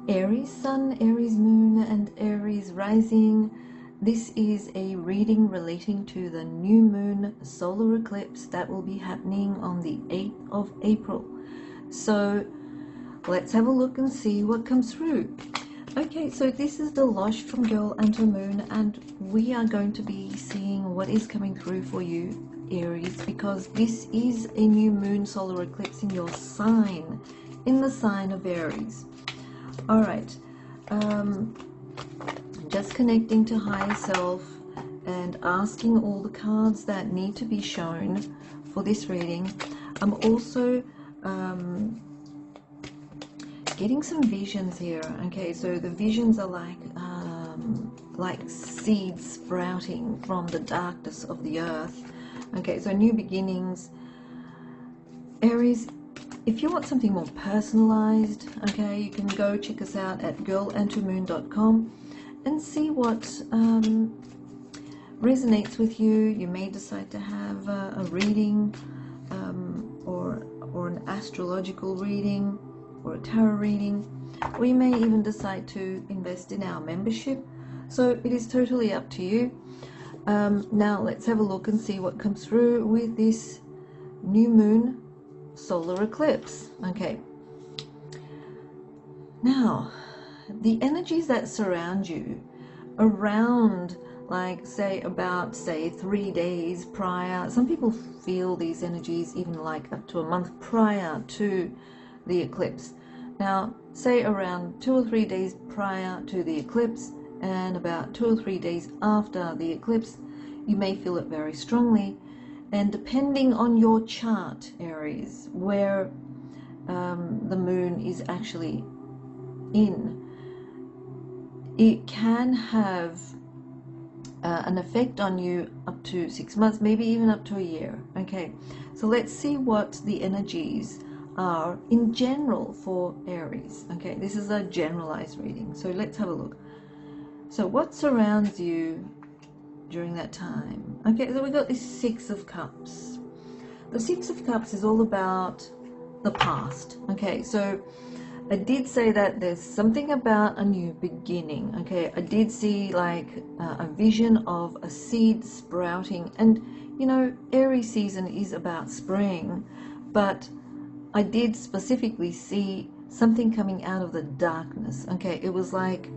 Aries Sun, Aries Moon, and Aries Rising. This is a reading relating to the new moon solar eclipse that will be happening on the 8th of April. So let's have a look and see what comes through. Okay, so this is Dilosh from Girl and to Moon, and we are going to be seeing what is coming through for you, Aries, because this is a new moon solar eclipse in your sign, in the sign of Aries. All right, just connecting to higher self and asking all the cards that need to be shown for this reading. I'm also getting some visions here. Okay, so the visions are like seeds sprouting from the darkness of the earth. Okay, so new beginnings. Aries, if you want something more personalized, okay, you can go check us out at girlandtomoon.com and see what resonates with you. You may decide to have a reading or an astrological reading or a tarot reading, or you may even decide to invest in our membership. So it is totally up to you. Now let's have a look and see what comes through with this new moon solar eclipse. Okay, now the energies that surround you around, like say 3 days prior, some people feel these energies even like up to a month prior to the eclipse. Now say around 2 or 3 days prior to the eclipse and about 2 or 3 days after the eclipse, you may feel it very strongly. And depending on your chart, Aries, where the moon is actually in, it can have an effect on you up to 6 months, maybe even up to a year. Okay, so let's see what the energies are in general for Aries. Okay, this is a generalized reading, so let's have a look. So what surrounds you during that time? Okay, so we got this 6 of Cups. The 6 of Cups is all about the past. Okay, so I did say that there's something about a new beginning. Okay, I did see like a vision of a seed sprouting, and you know, Aries season is about spring, but I did specifically see something coming out of the darkness. Okay, it was like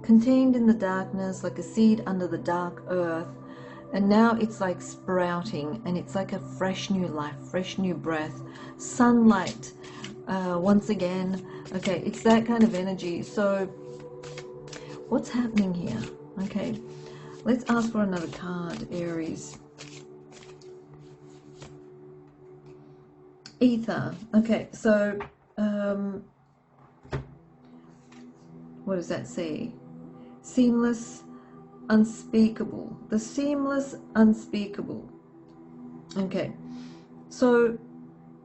contained in the darkness, like a seed under the dark earth, and now it's like sprouting, and it's like a fresh new life, fresh new breath, sunlight once again. Okay, it's that kind of energy. So what's happening here? Okay, let's ask for another card, Aries. Ether. Okay, so what does that say? Seamless, unspeakable. The seamless, unspeakable. Okay, so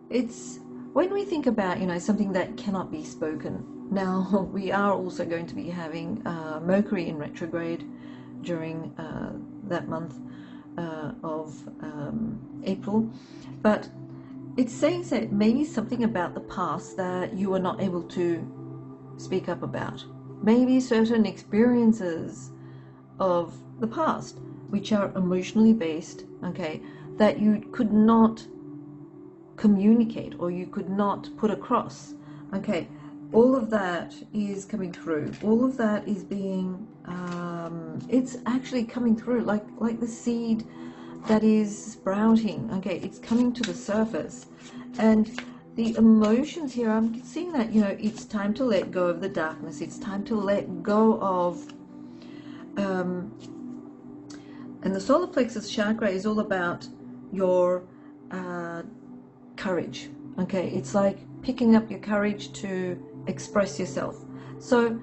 it's when we think about, you know, something that cannot be spoken. Now we are also going to be having Mercury in retrograde during that month of April, but it's saying that maybe something about the past that you were not able to speak up about. Maybe certain experiences of the past, which are emotionally based, okay, that you could not communicate or you could not put across. Okay, all of that is coming through. All of that is being, it's actually coming through like the seed that is sprouting. Okay, it's coming to the surface. And the emotions here, I'm seeing that, you know, it's time to let go of the darkness. It's time to let go of and the solar plexus chakra is all about your courage. Okay, it's like picking up your courage to express yourself. So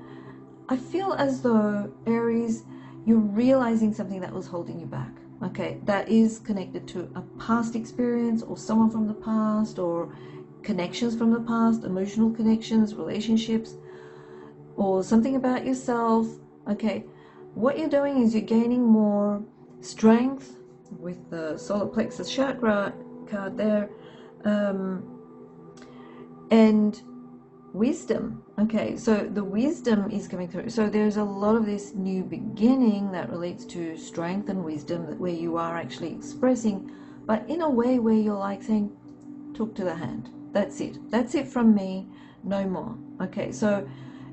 I feel as though, Aries, you're realizing something that was holding you back. Okay, that is connected to a past experience or someone from the past, or connections from the past, emotional connections, relationships, or something about yourself. Okay, what you're doing is you're gaining more strength with the solar plexus chakra card there, and wisdom. Okay, so the wisdom is coming through. So there's a lot of this new beginning that relates to strength and wisdom, where you are actually expressing, but in a way where you're like saying, talk to the hand. That's it from me, no more. Okay, so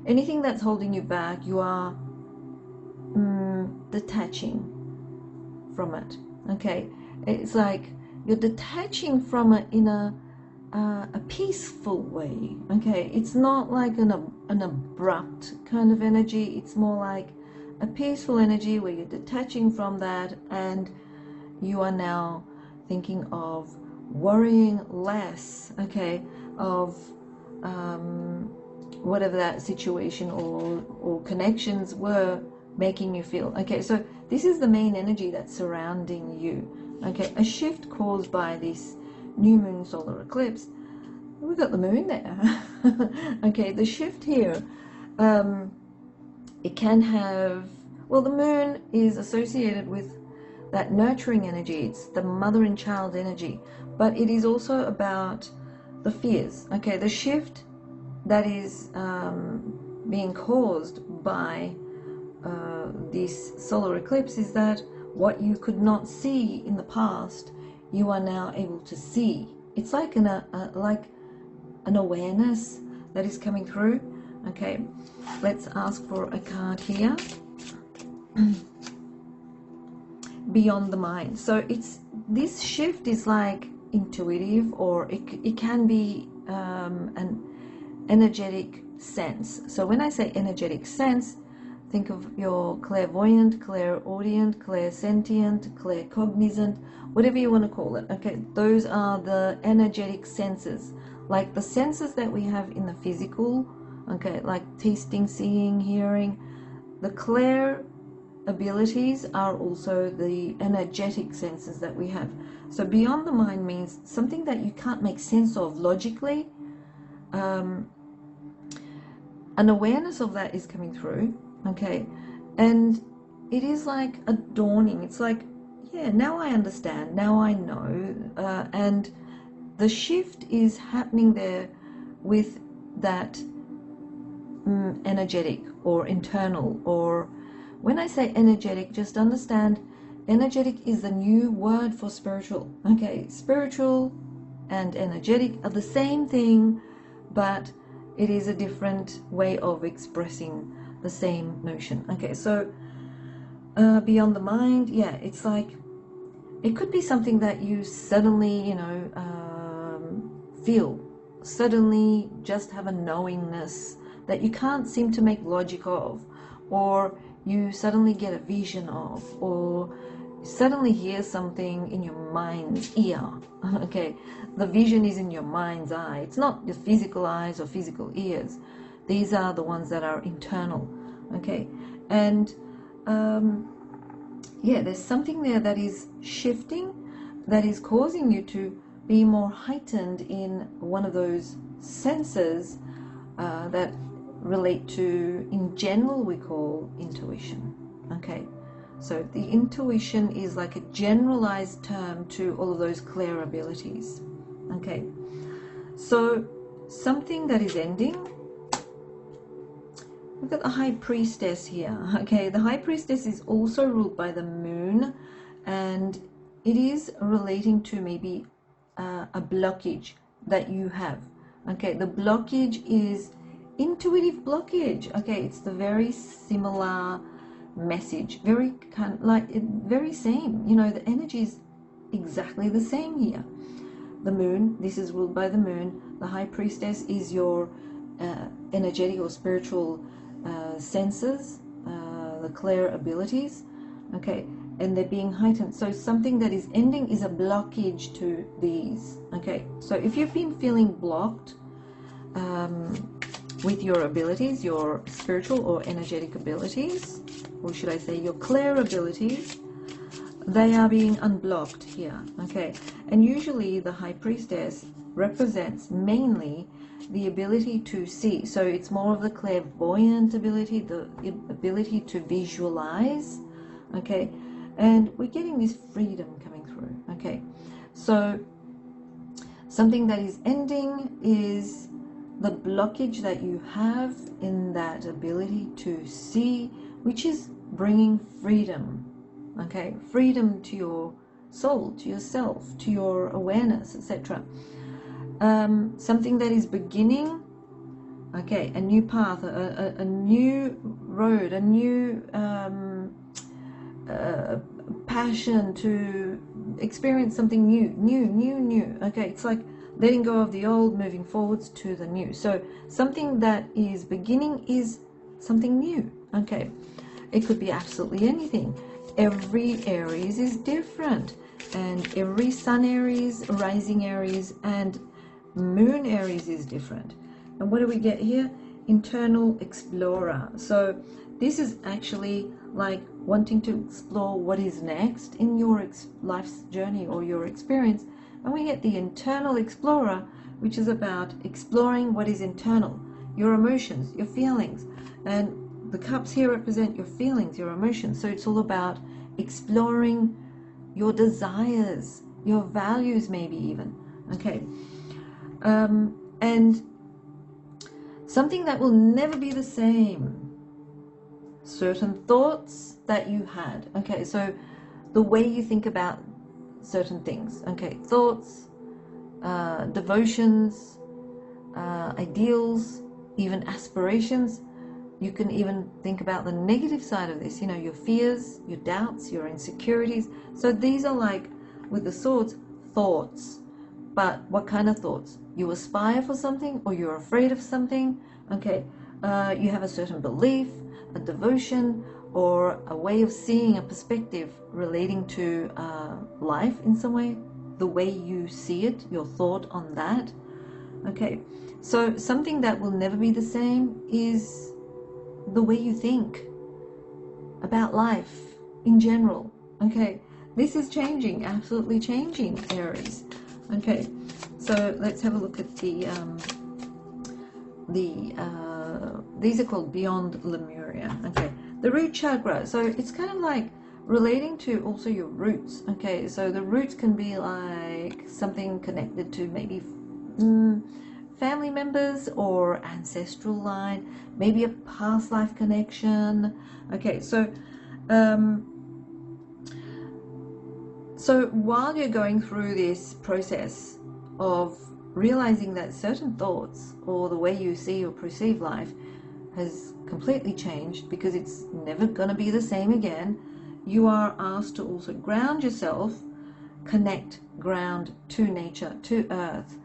anything that's holding you back, you are detaching from it. Okay, it's like you're detaching from it in a peaceful way. Okay, it's not like an abrupt kind of energy. It's more like a peaceful energy where you're detaching from that, and you are now thinking of worrying less, okay, of whatever that situation or connections were making you feel. Okay, so this is the main energy that's surrounding you. Okay, a shift caused by this new moon solar eclipse. We've got the moon there. Okay, the shift here, it can have, well, the moon is associated with that nurturing energy. It's the mother and child energy, but it is also about the fears. Okay, the shift that is being caused by this solar eclipse is that what you could not see in the past, you are now able to see. It's like an awareness that is coming through. Okay, let's ask for a card here. Beyond the mind. So it's, this shift is like intuitive, or it can be an energetic sense. So when I say energetic sense, think of your clairvoyant, clairaudient, clairsentient, claircognizant, whatever you want to call it. Okay, those are the energetic senses, like the senses that we have in the physical. Okay, like tasting, seeing, hearing. The clair abilities are also the energetic senses that we have. So beyond the mind means something that you can't make sense of logically. An awareness of that is coming through. Okay, and it is like a dawning. It's like, yeah, now I understand, now I know. And the shift is happening there with that energetic or internal. Or when I say energetic, just understand energetic is the new word for spiritual. Okay, spiritual and energetic are the same thing, but it is a different way of expressing the same notion. Okay, so beyond the mind, yeah, it's like, it could be something that you suddenly, feel, suddenly just have a knowingness that you can't seem to make logic of, or you suddenly get a vision of, or suddenly hear something in your mind's ear. Okay, the vision is in your mind's eye. It's not your physical eyes or physical ears. These are the ones that are internal. Okay, and yeah, there's something there that is shifting, that is causing you to be more heightened in one of those senses that relate to, in general, we call intuition. Okay, so the intuition is like a generalized term to all of those clear abilities. Okay, so something that is ending. We've got the High Priestess here. Okay, the High Priestess is also ruled by the moon, and it is relating to maybe a blockage that you have. Okay, the blockage is intuitive blockage. Okay, it's the very similar message, very kind of like very same. The energy is exactly the same here. The moon, this is ruled by the moon. The High Priestess is your energetic or spiritual senses, the clear abilities. Okay, and they're being heightened. So something that is ending is a blockage to these. Okay, so if you've been feeling blocked with your abilities, your spiritual or energetic abilities, or should I say your clear abilities, they are being unblocked here. Okay, and usually the High Priestess represents mainly the ability to see. So it's more of the clairvoyant ability, the ability to visualize. Okay, and we're getting this freedom coming through. Okay, so something that is ending is the blockage that you have in that ability to see, which is bringing freedom, okay, freedom to your soul, to yourself, to your awareness, etc. Something that is beginning, okay, a new path, a new road, a new passion to experience something new. Okay, it's like letting go of the old, moving forwards to the new. So something that is beginning is something new. Okay, it could be absolutely anything. Every Aries is different, and every Sun Aries, rising Aries, and Moon Aries is different. And what do we get here? Internal explorer. So this is actually like wanting to explore what is next in your life's journey or your experience. And we get the internal explorer, which is about exploring what is internal, your emotions, your feelings. And the cups here represent your feelings, your emotions. So it's all about exploring your desires, your values, maybe even. Okay. And something that will never be the same. Certain thoughts that you had. Okay, so the way you think about certain things. Okay, thoughts, devotions, ideals, even aspirations. You can even think about the negative side of this, you know, your fears, your doubts, your insecurities. So these are like, with the swords, thoughts. But what kind of thoughts? You aspire for something, or you're afraid of something. Okay, you have a certain belief, a devotion, or a way of seeing, a perspective relating to life in some way, the way you see it, your thought on that. Okay, so something that will never be the same is the way you think about life in general. Okay, this is changing, absolutely changing, Aries. Okay, so let's have a look at these are called Beyond Lemuria. Okay, the root chakra. So it's kind of like relating to also your roots. Okay, so the roots can be like something connected to maybe family members or ancestral line, maybe a past life connection. Okay, so so while you're going through this process of realizing that certain thoughts or the way you see or perceive life has completely changed, because it's never going to be the same again, you are asked to also ground yourself, connect, ground to nature, to earth.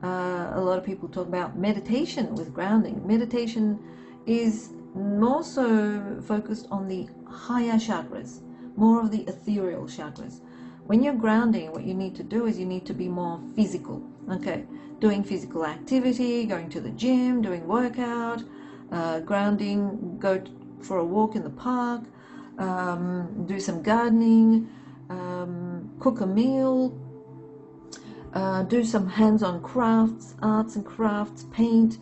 A lot of people talk about meditation with grounding. Meditation is more so focused on the higher chakras, more of the ethereal chakras. When you're grounding, what you need to do is you need to be more physical. Okay, doing physical activity, going to the gym, doing workout, grounding, go for a walk in the park, do some gardening, cook a meal, do some hands-on crafts, arts and crafts, paint.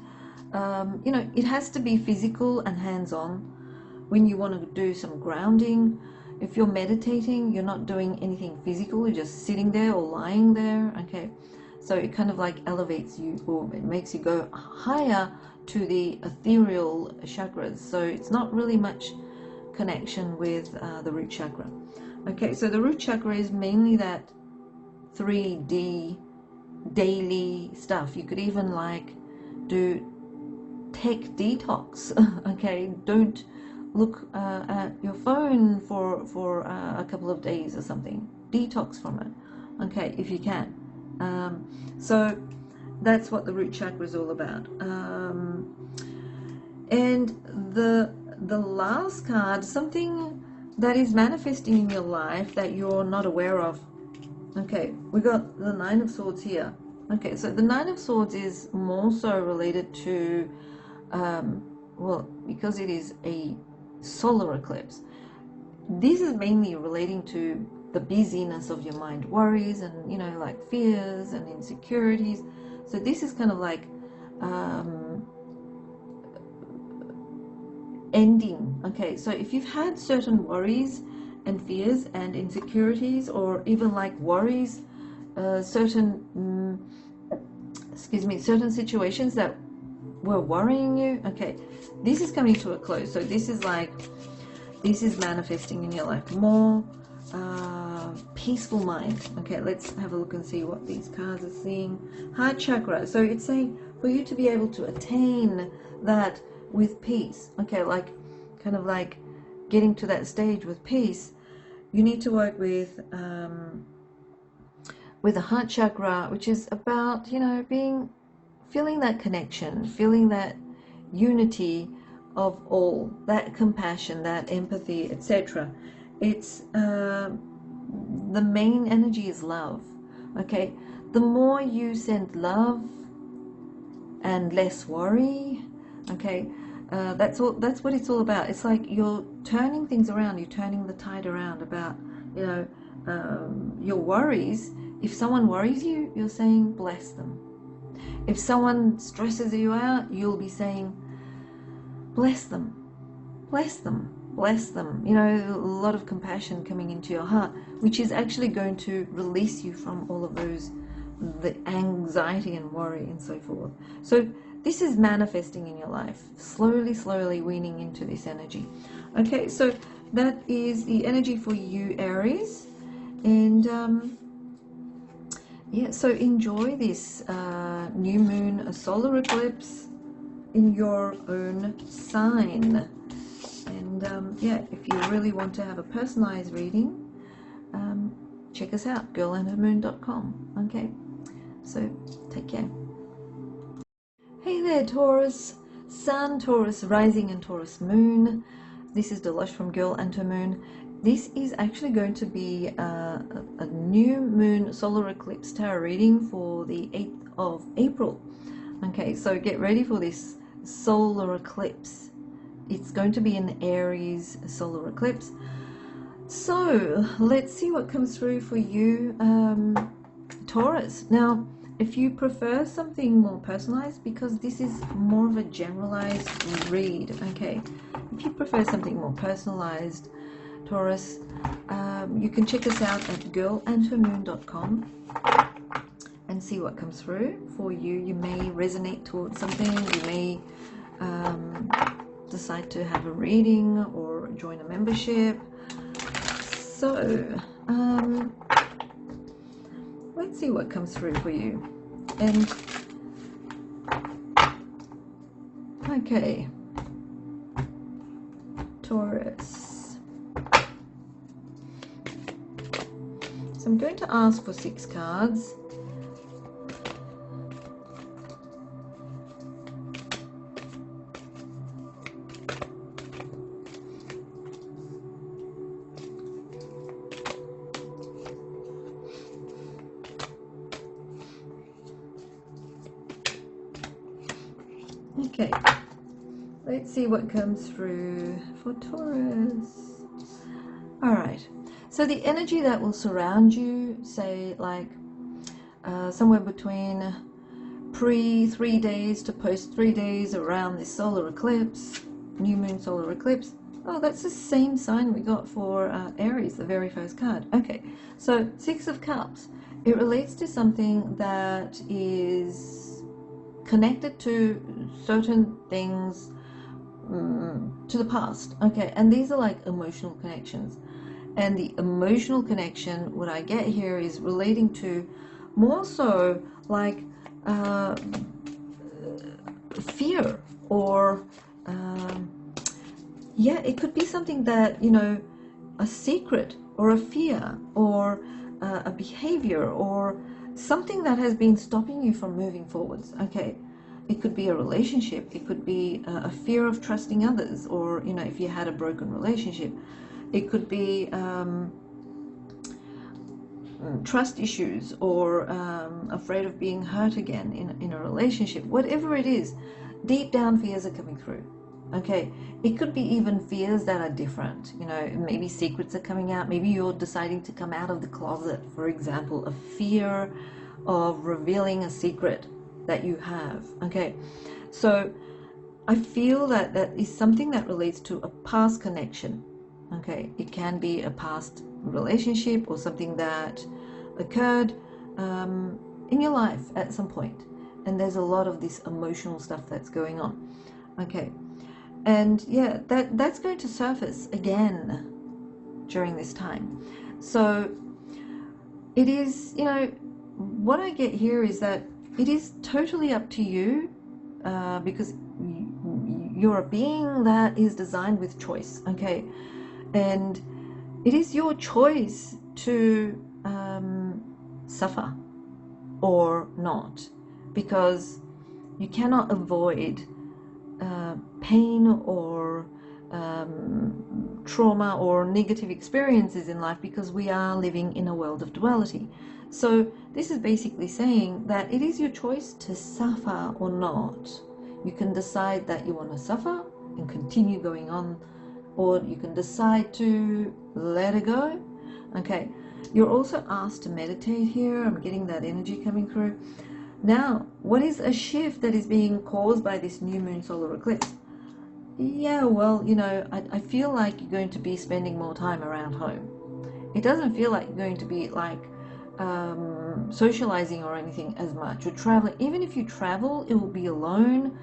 You know, it has to be physical and hands-on when you want to do some grounding. If you're meditating, you're not doing anything physical, you're just sitting there or lying there. Okay, so it kind of like elevates you, or it makes you go higher to the ethereal chakras. So it's not really much connection with the root chakra. Okay, so the root chakra is mainly that 3D daily stuff. You could even like do tech detox. Okay, don't look at your phone for a couple of days or something. Detox from it. Okay, if you can. So that's what the root chakra is all about. And the last card, something that is manifesting in your life that you're not aware of. Okay, we got the Nine of Swords here. Okay, so the Nine of Swords is more so related to, well, because it is a solar eclipse, this is mainly relating to the busyness of your mind, worries and, you know, like fears and insecurities. So this is kind of like ending. Okay, so if you've had certain worries and fears and insecurities, or even like worries, certain certain situations that were worrying you, okay, this is coming to a close. So this is like, this is manifesting in your life more peaceful mind. Okay, let's have a look and see what these cards are seeing. Heart chakra. So it's saying for you to be able to attain that with peace. Okay, like kind of like getting to that stage with peace, you need to work with the heart chakra, which is about, you know, feeling that connection, feeling that unity of all, that compassion, that empathy, etc. It's the main energy is love. Okay, the more you send love and less worry, okay, that's what it's all about. It's like you're turning things around, you're turning the tide around about, you know, your worries. If someone worries you, you're saying bless them. If someone stresses you out, you'll be saying bless them, bless them, bless them. You know, a lot of compassion coming into your heart, which is actually going to release you from all of those, the anxiety and worry and so forth. So this is manifesting in your life, slowly weaning into this energy. Okay, so that is the energy for you, Aries. And yeah, so enjoy this new moon, a solar eclipse in your own sign. And yeah, if you really want to have a personalized reading, check us out, girlandhermoon.com. Okay, so take care. Hey there, Taurus, Sun, Taurus rising, and Taurus moon. This is Dilosh from Girl and Her Moon. This is actually going to be a new moon solar eclipse tarot reading for the 8th of April. Okay, so get ready for this solar eclipse. It's going to be an Aries solar eclipse. So let's see what comes through for you, Taurus. Now, if you prefer something more personalized, because this is more of a generalized read, okay, if you prefer something more personalized, Taurus, you can check us out at girlandhermoon.com and see what comes through for you. You may resonate towards something, you may decide to have a reading or join a membership. So let's see what comes through for you. And okay, Taurus, so I'm going to ask for 6 cards. Okay, let's see what comes through for Taurus. All right, so the energy that will surround you, say like somewhere between pre 3 days to post 3 days around this solar eclipse, new moon solar eclipse. Oh, that's the same sign we got for Aries, the very first card. Okay, so 6 of Cups. It relates to something that is connected to certain things, to the past. Okay, and these are like emotional connections. And the emotional connection, what I get here, is relating to more so like fear, or yeah, it could be something that, you know, a secret or a fear or a behavior or something that has been stopping you from moving forwards. Okay, it could be a relationship, it could be a fear of trusting others, or, you know, if you had a broken relationship, it could be trust issues, or afraid of being hurt again in a relationship. Whatever it is, deep down fears are coming through. Okay, it could be even fears that are different. You know, maybe secrets are coming out. Maybe you're deciding to come out of the closet, for example, a fear of revealing a secret that you have. Okay, so I feel that that is something that relates to a past connection. Okay, it can be a past relationship or something that occurred in your life at some point. and there's a lot of this emotional stuff that's going on. Okay, and yeah, that's going to surface again during this time. So it is, you know, what I get here is that it is totally up to you, because you're a being that is designed with choice. Okay, and it is your choice to suffer or not, because you cannot avoid pain or trauma or negative experiences in life, because we are living in a world of duality. So this is basically saying that it is your choice to suffer or not. You can decide that you want to suffer and continue going on, or you can decide to let it go. Okay, you're also asked to meditate here. I'm getting that energy coming through. Now, what is a shift that is being caused by this new moon solar eclipse? Yeah, well, you know, I feel like you're going to be spending more time around home. It doesn't feel like you're going to be like socializing or anything as much, or traveling. Even if you travel, it will be alone.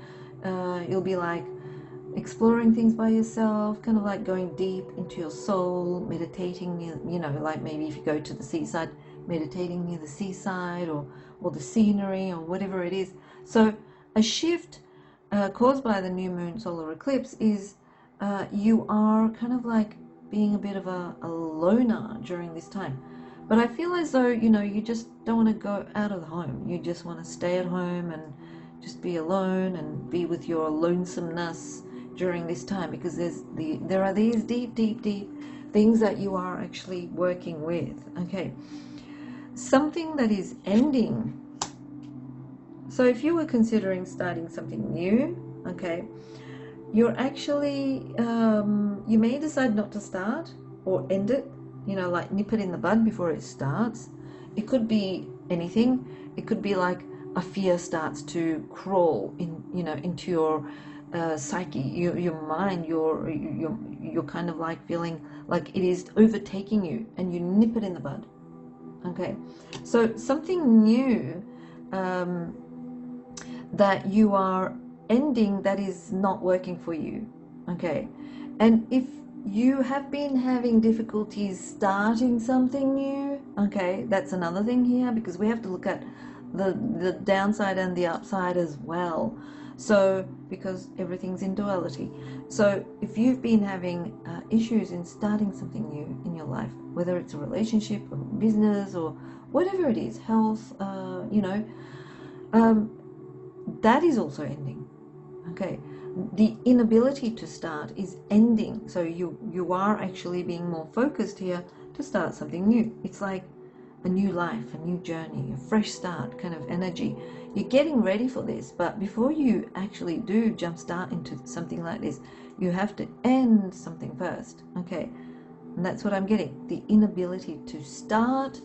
You'll be like exploring things by yourself, kind of like going deep into your soul, meditating, you know, like maybe if you go to the seaside, meditating near the seaside, or the scenery, or whatever it is. So a shift caused by the new moon solar eclipse is you are kind of like being a bit of a loner during this time. But I feel as though, you know, you just don't want to go out of the home. You just want to stay at home and just be alone and be with your lonesomeness during this time, because there are these deep things that you are actually working with. Okay, something that is ending. So if you were considering starting something new, okay, you're actually you may decide not to start or end it, you know, like nip it in the bud before it starts. It could be anything. It could be like a fear starts to crawl in, you know, into your psyche, your mind. You're kind of like feeling like it is overtaking you, and you nip it in the bud. Okay, so something new that you are ending that is not working for you. Okay, and if you have been having difficulties starting something new, okay, that's another thing here, because we have to look at the downside and the upside as well. So because everything's in duality. So if you've been having issues in starting something new in your life, whether it's a relationship or business or whatever it is, health, you know, that is also ending. Okay, the inability to start is ending. So you are actually being more focused here to start something new. It's like a new life, a new journey, a fresh start kind of energy. You're getting ready for this, but before you actually do jumpstart into something like this, you have to end something first. Okay, and that's what I'm getting. The inability to start,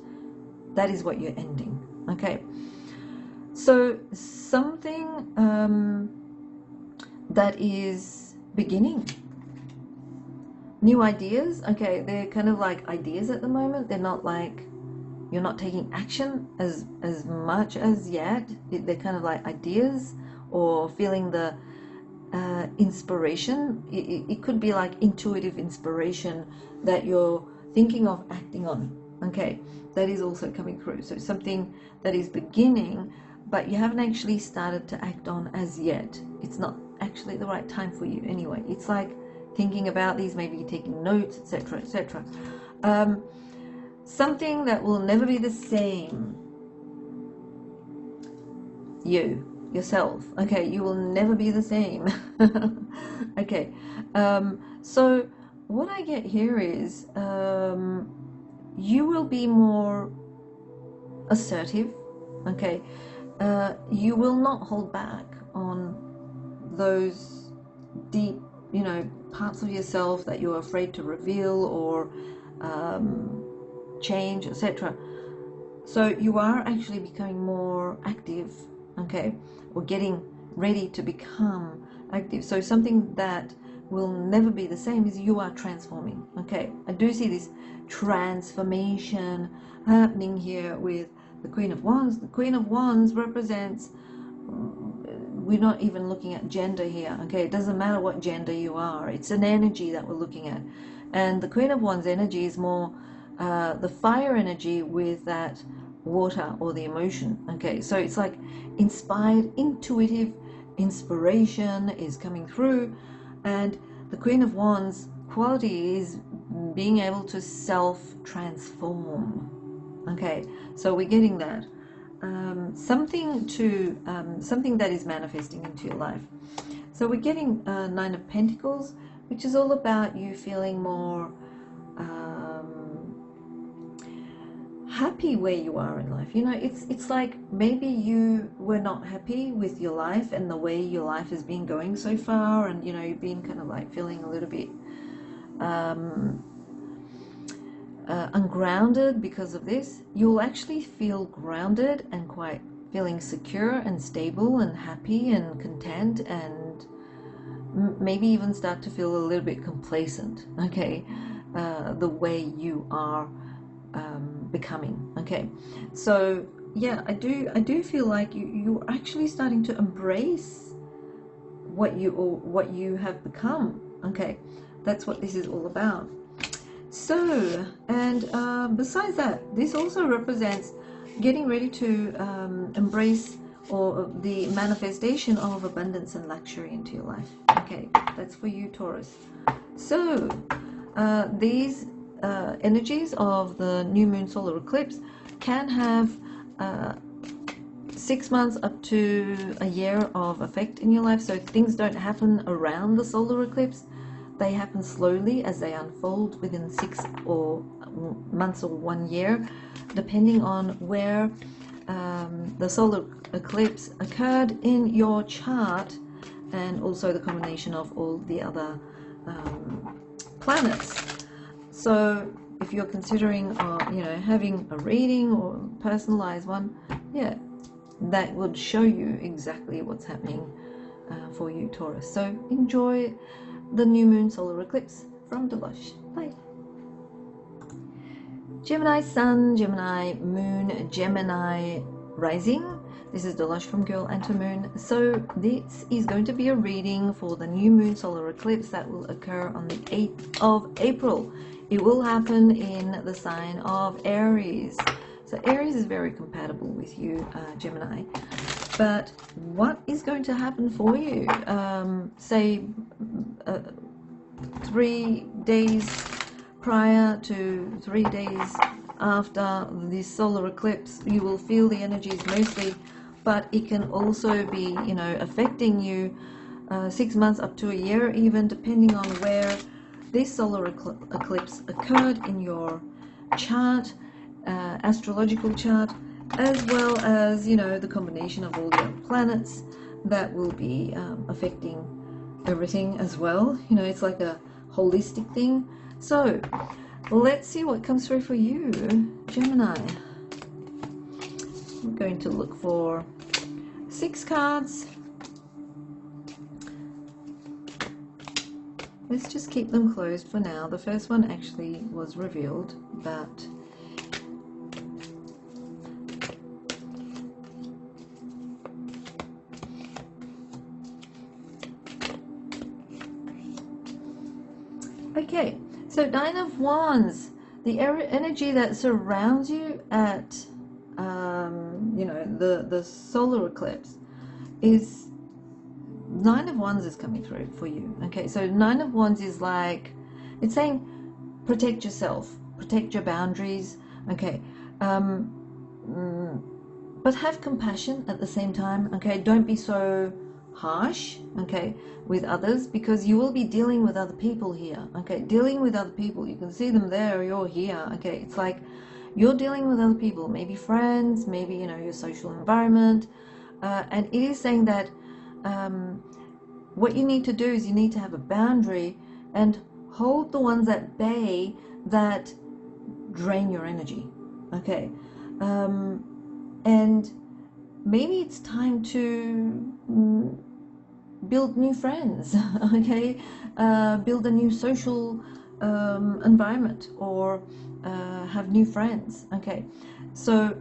that is what you're ending. Okay, so something that is beginning. New ideas, okay, they're kind of like ideas at the moment. They're not like, you're not taking action as much as yet. They're kind of like ideas, or feeling the inspiration. It could be like intuitive inspiration that you're thinking of acting on. Okay, that is also coming through. So something that is beginning, but you haven't actually started to act on as yet. It's not actually the right time for you anyway. It's like thinking about these, maybe taking notes, etc., etc. Something that will never be the same. Yourself. Okay, you will never be the same. Okay, so what I get here is you will be more assertive. Okay, you will not hold back on those deep, you know, parts of yourself that you're afraid to reveal or change, etc. So you are actually becoming more active, okay, or getting ready to become active. So something that will never be the same is you are transforming. Okay, I do see this transformation happening here with the Queen of Wands. The Queen of Wands represents we're not even looking at gender here, okay? It doesn't matter what gender you are. It's an energy that we're looking at. And the Queen of Wands energy is more the fire energy with that water or the emotion, okay? So it's like inspired, intuitive inspiration is coming through. And the Queen of Wands quality is being able to self-transform, okay? So we're getting that. Something that is manifesting into your life. So we're getting Nine of Pentacles, which is all about you feeling more happy where you are in life. You know, it's like maybe you were not happy with your life and the way your life has been going so far, and you know, you've been kind of like feeling a little bit ungrounded because of this. You'll actually feel grounded and quite feeling secure and stable and happy and content, and maybe even start to feel a little bit complacent, okay, the way you are becoming, okay? So yeah, I do feel like you're actually starting to embrace what you have become, okay? That's what this is all about. So, and besides that, this also represents getting ready to embrace or the manifestation of abundance and luxury into your life. Okay, that's for you, Taurus. So, these energies of the new moon solar eclipse can have 6 months up to a year of effect in your life. So things don't happen around the solar eclipse. They happen slowly as they unfold within 6 months or 1 year, depending on where the solar eclipse occurred in your chart, and also the combination of all the other planets. So if you're considering you know, having a reading or personalized one, yeah, that would show you exactly what's happening for you, Taurus. So enjoy the new moon solar eclipse from Dilosh. Bye. Gemini Sun, Gemini Moon, Gemini Rising. This is Dilosh from Girl and to Moon. So this is going to be a reading for the new moon solar eclipse that will occur on the 8th of April. It will happen in the sign of Aries. So Aries is very compatible with you, Gemini. But what is going to happen for you? Say 3 days prior to 3 days after the solar eclipse, you will feel the energies mostly, but it can also be, you know, affecting you 6 months up to a year even, depending on where this solar eclipse occurred in your chart, astrological chart, as well as, you know, the combination of all the other planets that will be affecting everything as well. You know, it's like a holistic thing. So let's see what comes through for you, Gemini. I'm going to look for 6 cards. Let's just keep them closed for now. The first one actually was revealed, but okay, so Nine of Wands, the energy that surrounds you at, you know, the solar eclipse is, Nine of Wands is coming through for you. Okay, so Nine of Wands is like, it's saying protect yourself, protect your boundaries, okay, but have compassion at the same time, okay? Don't be so harsh, okay, with others, because you will be dealing with other people here, okay? Dealing with other people, you can see them there, you're here, okay? It's like you're dealing with other people, maybe friends, maybe, you know, your social environment, and it is saying that what you need to do is you need to have a boundary and hold the ones at bay that drain your energy, okay? And maybe it's time to build new friends, okay? Build a new social environment, or have new friends, okay? So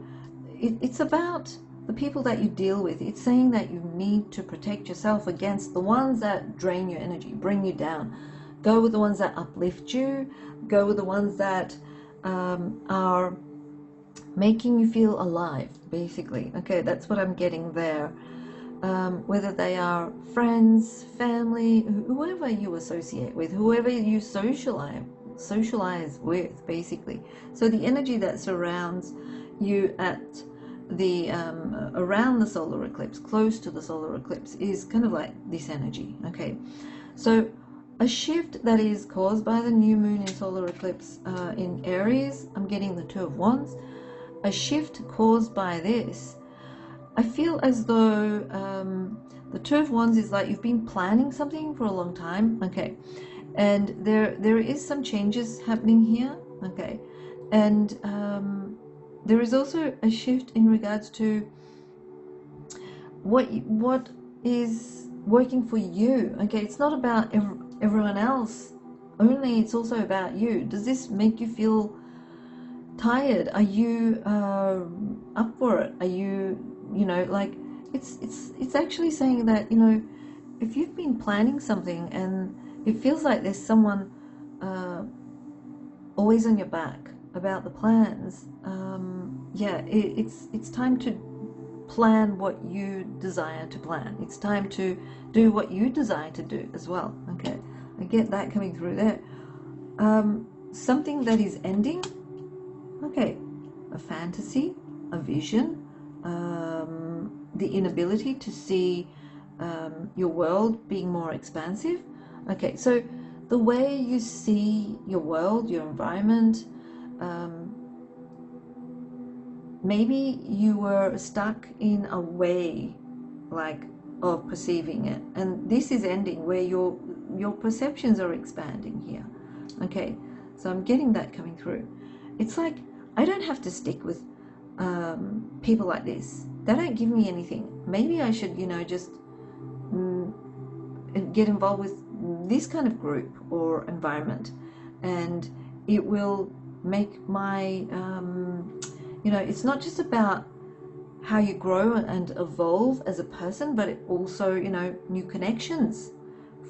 it's about the people that you deal with, it's saying that you need to protect yourself against the ones that drain your energy, bring you down. Go with the ones that uplift you. Go with the ones that are making you feel alive, basically. Okay, that's what I'm getting there. Whether they are friends, family, whoever you associate with, whoever you socialize with, basically. So the energy that surrounds you at the around the solar eclipse, close to the solar eclipse, is kind of like this energy. Okay, so a shift that is caused by the new moon in solar eclipse in Aries, I'm getting the Two of Wands. A shift caused by this, I feel as though the Two of Wands is like you've been planning something for a long time. Okay, and there is some changes happening here. Okay, and there is also a shift in regards to what is working for you. Okay, it's not about everyone else only, it's also about you. Does this make you feel tired? Are you up for it? Are you, like, it's actually saying that, if you've been planning something and it feels like there's someone always on your back about the plans, yeah, it's time to plan what you desire to plan. It's time to do what you desire to do as well. Okay, I get that coming through there. Something that is ending. Okay, a fantasy, a vision, the inability to see your world being more expansive. Okay, so the way you see your world, your environment, maybe you were stuck in a way like of perceiving it, and this is ending where your perceptions are expanding here. Okay, so I'm getting that coming through. It's like I don't have to stick with people like this. They don't give me anything. Maybe I should, just get involved with this kind of group or environment, and it will make my it's not just about how you grow and evolve as a person, but it also, new connections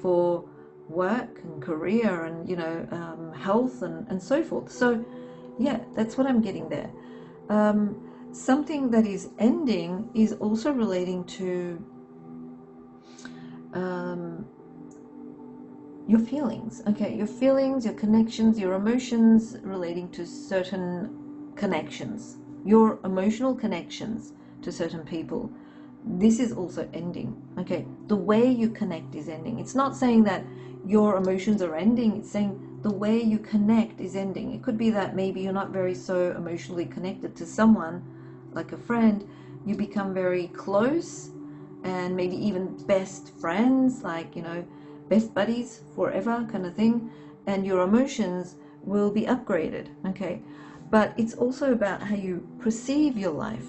for work and career and health and so forth. So yeah, that's what I'm getting there. Something that is ending is also relating to your feelings. Okay, your feelings, your connections, your emotions relating to certain connections, your emotional connections to certain people. This is also ending. Okay, the way you connect is ending. It's not saying that your emotions are ending, it's saying the way you connect is ending. It could be that maybe you're not very so emotionally connected to someone, like a friend. You become very close and maybe even best friends, like, best buddies forever kind of thing, and your emotions will be upgraded. Okay, but it's also about how you perceive your life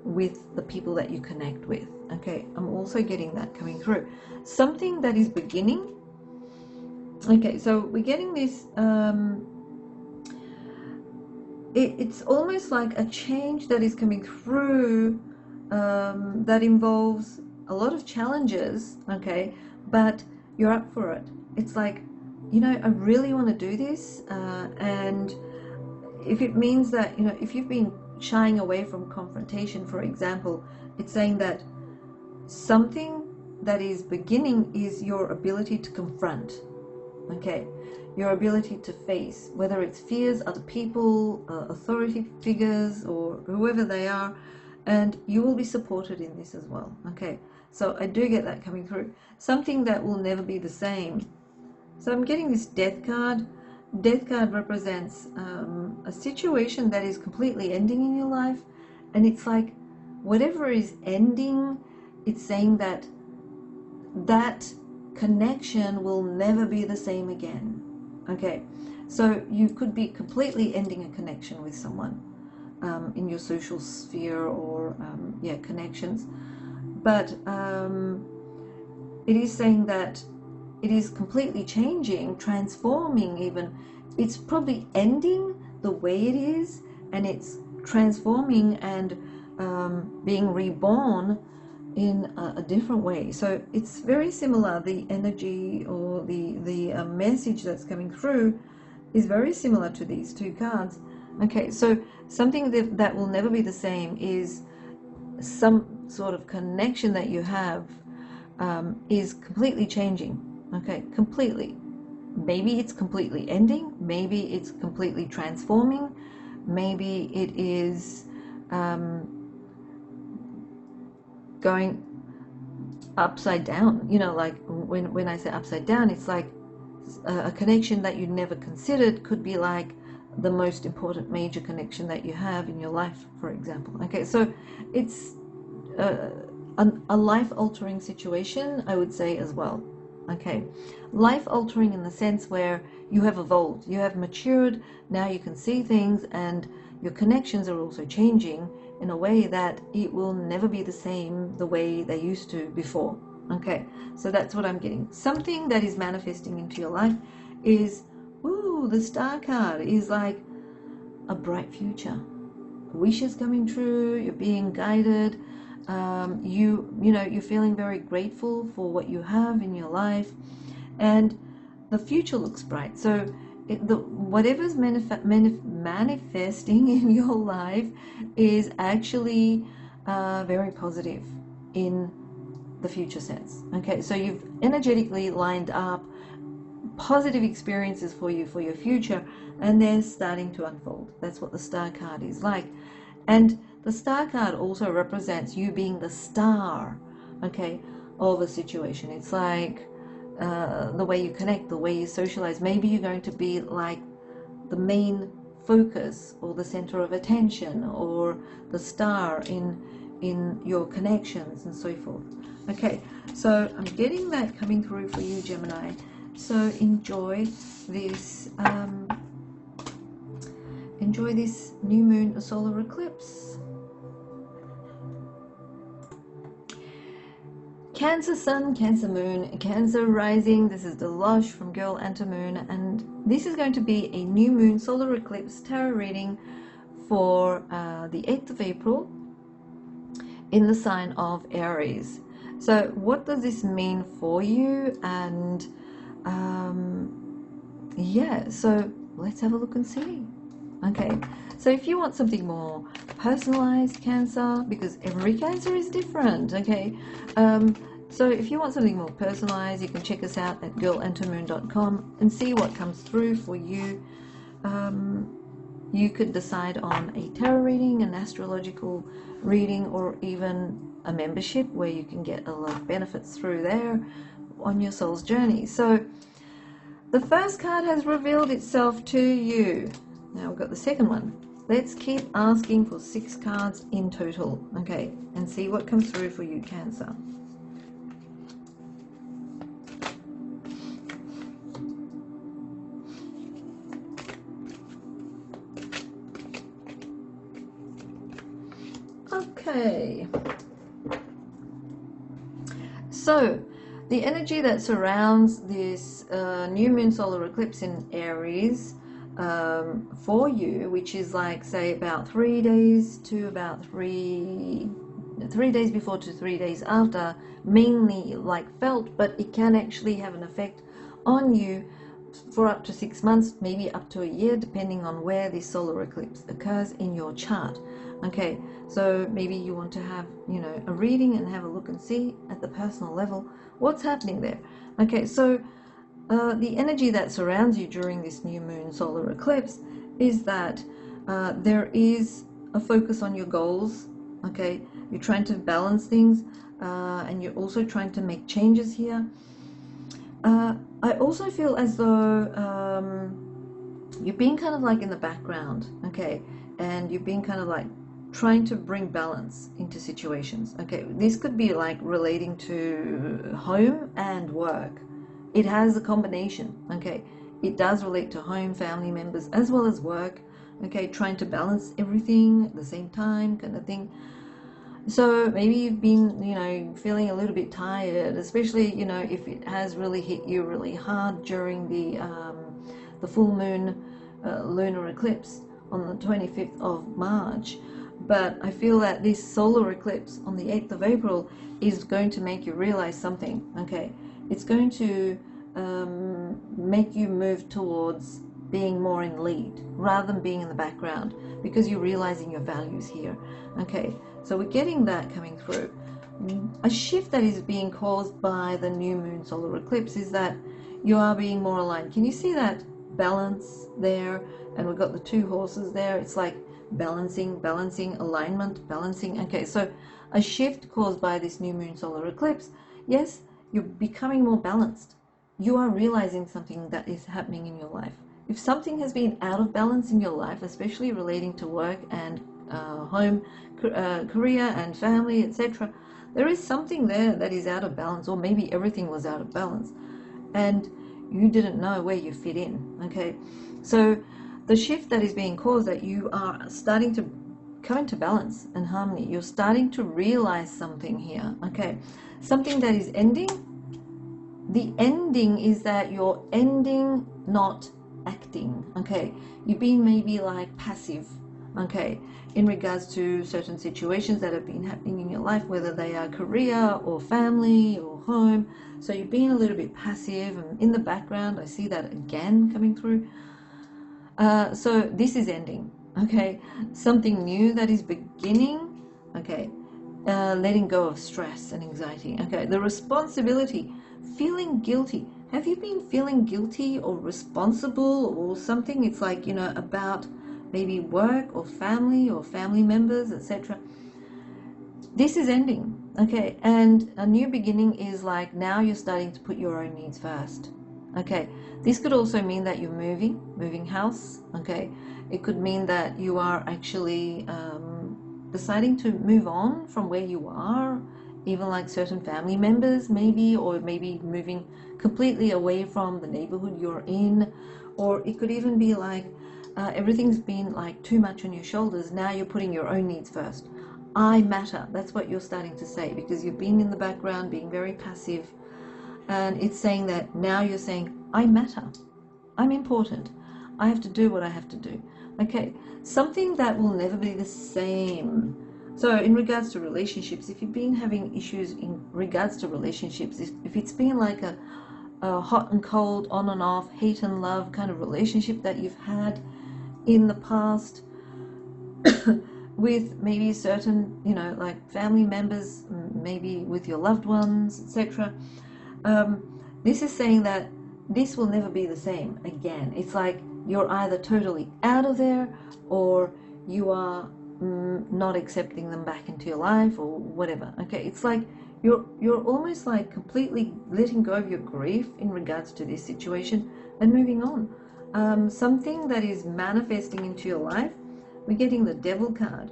with the people that you connect with. Okay, I'm also getting that coming through. Something that is beginning. Okay, so we're getting this, it's almost like a change that is coming through, that involves a lot of challenges. Okay, but you're up for it. It's like, I really want to do this, and if it means that, if you've been shying away from confrontation, for example, it's saying that something that is beginning is your ability to confront. Okay, your ability to face, whether it's fears, other people, authority figures, or whoever they are, and you will be supported in this as well. Okay, so I do get that coming through. Something that will never be the same. So I'm getting this Death card. Death card represents a situation that is completely ending in your life, and it's like whatever is ending, it's saying that that connection will never be the same again. Okay, so you could be completely ending a connection with someone in your social sphere, or connections, but it is saying that it is completely changing, transforming even. It's probably ending the way it is, and it's transforming and being reborn in a different way. So it's very similar. The energy or the message that's coming through is very similar to these two cards. Okay, so something that will never be the same is some sort of connection that you have is completely changing. Okay, completely. Maybe it's completely ending, maybe it's completely transforming, maybe it is going upside down. You know, like when I say upside down, it's like a connection that you never considered could be like the most important major connection that you have in your life, for example. Okay, so it's a life-altering situation, I would say, as well. Okay, life-altering in the sense where you have evolved, you have matured, now you can see things, and your connections are also changing in a way that it will never be the same the way they used to before. Okay, so that's what I'm getting. Something that is manifesting into your life is, ooh, the Star card is like a bright future. Wishes coming true, you're being guided, you know, you're feeling very grateful for what you have in your life, and the future looks bright. So whatever's manifesting in your life is actually very positive in the future sense. Okay, so you've energetically lined up positive experiences for you for your future, and they're starting to unfold. That's what the Star card is like. And the Star card also represents you being the star, okay, of a situation. It's like the way you connect, the way you socialize. Maybe you're going to be like the main focus or the center of attention or the star in your connections and so forth. Okay, so I'm getting that coming through for you, Gemini. So enjoy this new moon solar eclipse. Cancer Sun, Cancer Moon, Cancer Rising. This is Dilosh from Girl and to Moon, and this is going to be a new moon solar eclipse tarot reading for the 8th of April in the sign of Aries. So what does this mean for you? And yeah, so let's have a look and see. Okay, so if you want something more personalized, Cancer, because every Cancer is different, okay, so if you want something more personalized, you can check us out at girlandtomoon.com and see what comes through for you. You could decide on a tarot reading, an astrological reading, or even a membership where you can get a lot of benefits through there on your soul's journey. So the first card has revealed itself to you. Now we've got the second one. Let's keep asking for 6 cards in total, okay, and see what comes through for you, Cancer. Okay. So the energy that surrounds this new moon solar eclipse in Aries for you, which is like, say, about 3 days to about 3 days before to 3 days after, mainly like felt, but it can actually have an effect on you for up to 6 months, maybe up to a year, depending on where this solar eclipse occurs in your chart. Okay, so maybe you want to have, you know, a reading and have a look and see at the personal level what's happening there. Okay, so the energy that surrounds you during this new moon solar eclipse is that there is a focus on your goals. Okay, you're trying to balance things, and you're also trying to make changes here. I also feel as though you've been kind of like in the background, okay, and you've been kind of like trying to bring balance into situations. Okay, this could be like relating to home and work. It has a combination. Okay, it does relate to home, family members, as well as work. Okay, trying to balance everything at the same time, kind of thing. So maybe you've been, you know, feeling a little bit tired, especially, you know, if it has really hit you really hard during the full moon lunar eclipse on the 25th of March. but I feel that this solar eclipse on the 8th of April is going to make you realize something. Okay, it's going to make you move towards being more in lead rather than being in the background, because you're realizing your values here. Okay, so we're getting that coming through. A shift that is being caused by the new moon solar eclipse is that you are being more aligned. Can you see that balance there? And we've got the two horses there. It's like balancing, alignment, balancing. Okay, so a shift caused by this new moon solar eclipse. Yes, you're becoming more balanced. You are realizing something that is happening in your life. If something has been out of balance in your life, especially relating to work and home, career and family, etc., there is something there that is out of balance, or maybe everything was out of balance and you didn't know where you fit in. Okay, so the shift that is being caused, that you are starting to come into balance and harmony. You're starting to realize something here. Okay, something that is ending. The ending is that you're ending, not acting. Okay, you've been maybe like passive, okay, in regards to certain situations that have been happening in your life, whether they are career or family or home. So you've been a little bit passive and in the background. I see that again coming through. So this is ending. Okay, something new that is beginning. Okay, letting go of stress and anxiety. Okay, the responsibility, feeling guilty. Have you been feeling guilty or responsible or something? It's like, you know, about maybe work or family members, etc. This is ending. Okay, and a new beginning is like now you're starting to put your own needs first. Okay, this could also mean that you're moving house. Okay, it could mean that you are actually deciding to move on from where you are, even like certain family members maybe, or maybe moving completely away from the neighborhood you're in. Or it could even be like everything's been like too much on your shoulders. Now you're putting your own needs first. I matter. That's what you're starting to say, because you've been in the background being very passive, and it's saying that now you're saying, I matter. I'm important. I have to do what I have to do. Okay, something that will never be the same. So in regards to relationships, if you've been having issues in regards to relationships, if it's been like a hot and cold, on and off, hate and love kind of relationship that you've had in the past with maybe certain, you know, like family members, maybe with your loved ones, etc. This is saying that this will never be the same again. It's like you're either totally out of there, or you are not accepting them back into your life, or whatever. Okay, it's like you're almost like completely letting go of your grief in regards to this situation and moving on. Something that is manifesting into your life, we're getting the Devil card.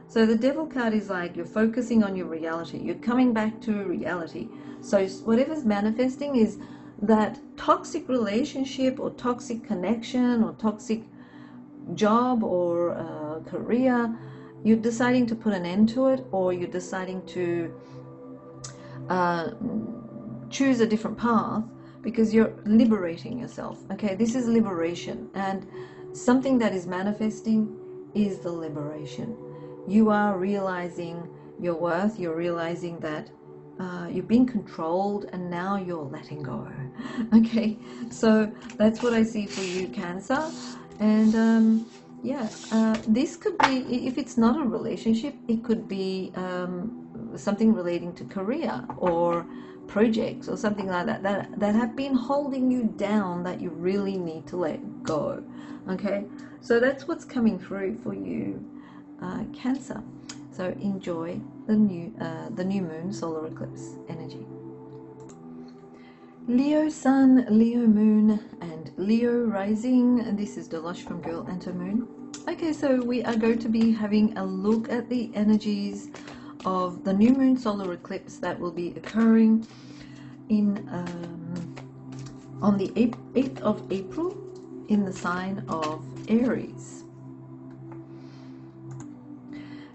So the Devil card is like you're focusing on your reality. You're coming back to reality. So whatever's manifesting is that toxic relationship or toxic connection or toxic job or career. You're deciding to put an end to it, or you're deciding to choose a different path because you're liberating yourself. Okay, this is liberation, and something that is manifesting is the liberation. You are realizing your worth. You're realizing that you've been controlled, and now you're letting go. Okay, so that's what I see for you, Cancer. And this could be, if it's not a relationship, it could be something relating to career or projects or something like that have been holding you down, that you really need to let go. Okay, so that's what's coming through for you, Cancer. So enjoy the new moon solar eclipse energy. Leo Sun, Leo Moon, and Leo Rising. And this is Dilosh from Girl Enter Moon. Okay, so we are going to be having a look at the energies of the new moon solar eclipse that will be occurring in on the 8th of April in the sign of Aries.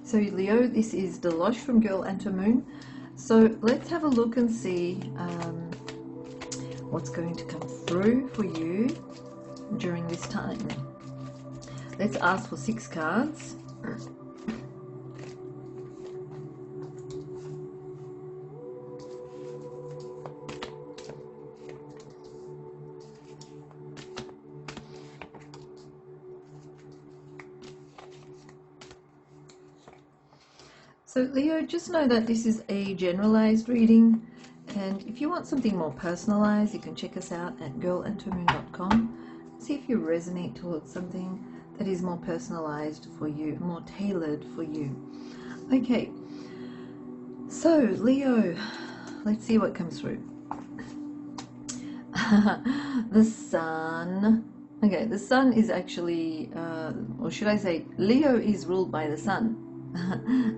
So Leo, this is Dilosh from Girl Enter Moon. So let's have a look and see what's going to come through for you during this time. Let's ask for 6 cards. So Leo, just know that this is a generalized reading, and if you want something more personalized, you can check us out at girlandtomoon.com. See if you resonate towards something that is more personalized for you, more tailored for you. Okay, so Leo, let's see what comes through. The sun. Okay, the sun is actually, or should I say, Leo is ruled by the sun.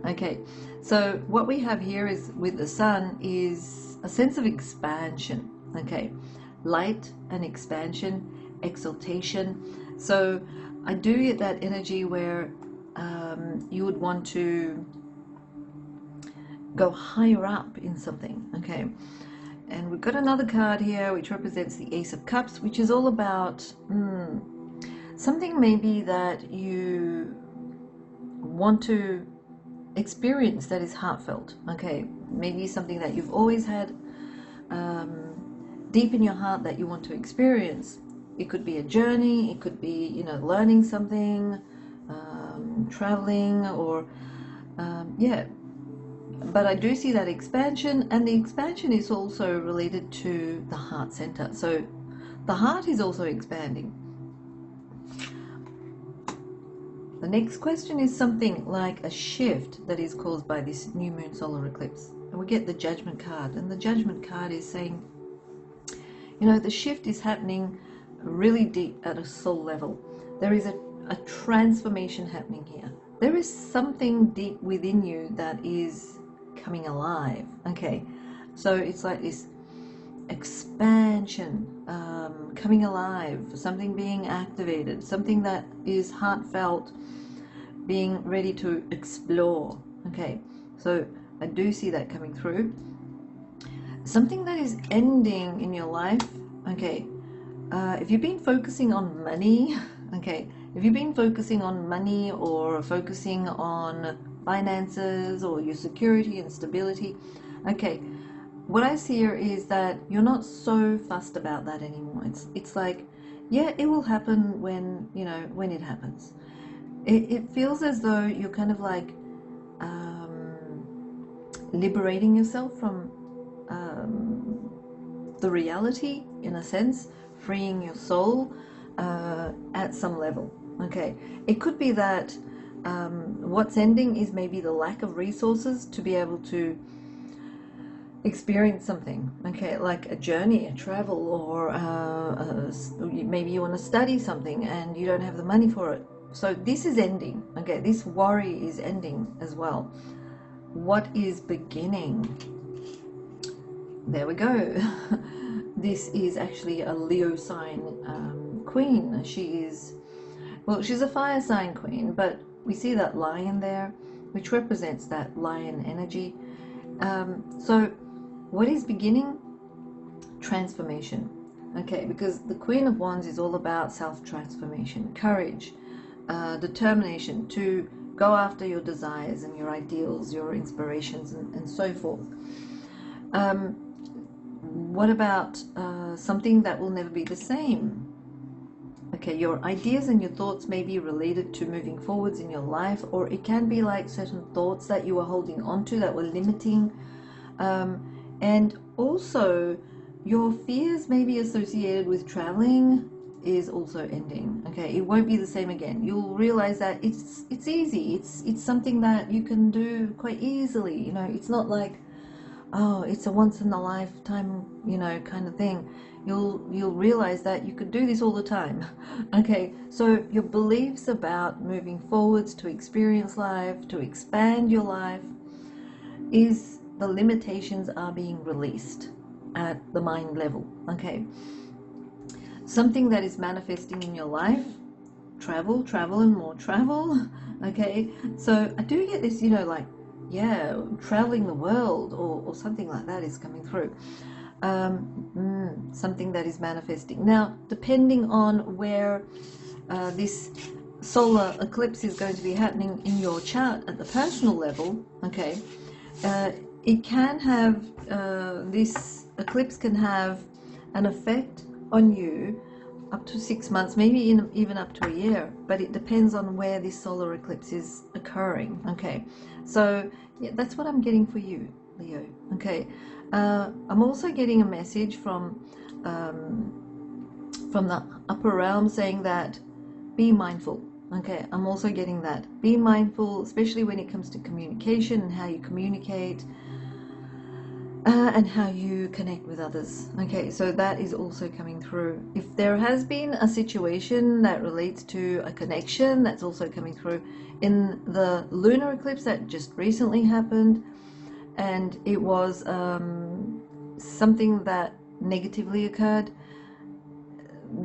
Okay, so what we have here is with the sun is a sense of expansion. Okay, light and expansion, exaltation. So I do get that energy where you would want to go higher up in something. Okay, and we've got another card here which represents the Ace of Cups, which is all about something maybe that you want to experience that is heartfelt. Okay, maybe something that you've always had deep in your heart that you want to experience. It could be a journey, it could be, you know, learning something, traveling, or yeah. But I do see that expansion, and the expansion is also related to the heart center. So the heart is also expanding. The next question is something like a shift that is caused by this new moon solar eclipse. And we get the Judgment card, and the Judgment card is saying, you know, the shift is happening really deep at a soul level. There is a transformation happening here. There is something deep within you that is coming alive. Okay, so it's like this expansion, coming alive, something being activated, something that is heartfelt, being ready to explore. Okay, so I do see that coming through. Something that is ending in your life. Okay, if you've been focusing on money, okay, if you've been focusing on money or focusing on finances or your security and stability, okay, what I see here is that you're not so fussed about that anymore. It's like, yeah, it will happen when, you know, when it happens. It feels as though you're kind of like liberating yourself from the reality, in a sense, freeing your soul at some level. Okay, it could be that what's ending is maybe the lack of resources to be able to experience something. Okay, like a journey, a travel, or maybe you want to study something and you don't have the money for it. So this is ending. Okay, this worry is ending as well. What is beginning? There we go. This is actually a Leo sign queen. She is, well, she's a fire sign queen, but we see that lion there, which represents that lion energy. So what is beginning? Transformation. Okay, because the Queen of Wands is all about self-transformation, courage, determination to go after your desires and your ideals, your inspirations, and so forth. What about something that will never be the same? Okay, your ideas and your thoughts may be related to moving forwards in your life, or it can be like certain thoughts that you were holding on to that were limiting. And also your fears may be associated with traveling is also ending. Okay, it won't be the same again. You'll realize that it's easy. It's something that you can do quite easily. You know, it's not like, oh, it's a once in a lifetime, you know, kind of thing. You'll realize that you could do this all the time. Okay, so your beliefs about moving forwards to experience life, to expand your life, is the limitations are being released at the mind level. Okay, something that is manifesting in your life, travel and more travel. Okay, so I do get this, you know, like, yeah, traveling the world or something like that is coming through. Something that is manifesting. Now, depending on where this solar eclipse is going to be happening in your chart at the personal level, okay, it can have, this eclipse can have an effect on you up to 6 months, maybe even up to a year, but it depends on where this solar eclipse is occurring. Okay, so yeah, that's what I'm getting for you, Leo. Okay, I'm also getting a message from the upper realm saying that be mindful. Okay, I'm also getting that. Be mindful, especially when it comes to communication and how you communicate and how you connect with others. Okay, so that is also coming through. If there has been a situation that relates to a connection, that's also coming through. In the lunar eclipse that just recently happened, and it was something that negatively occurred,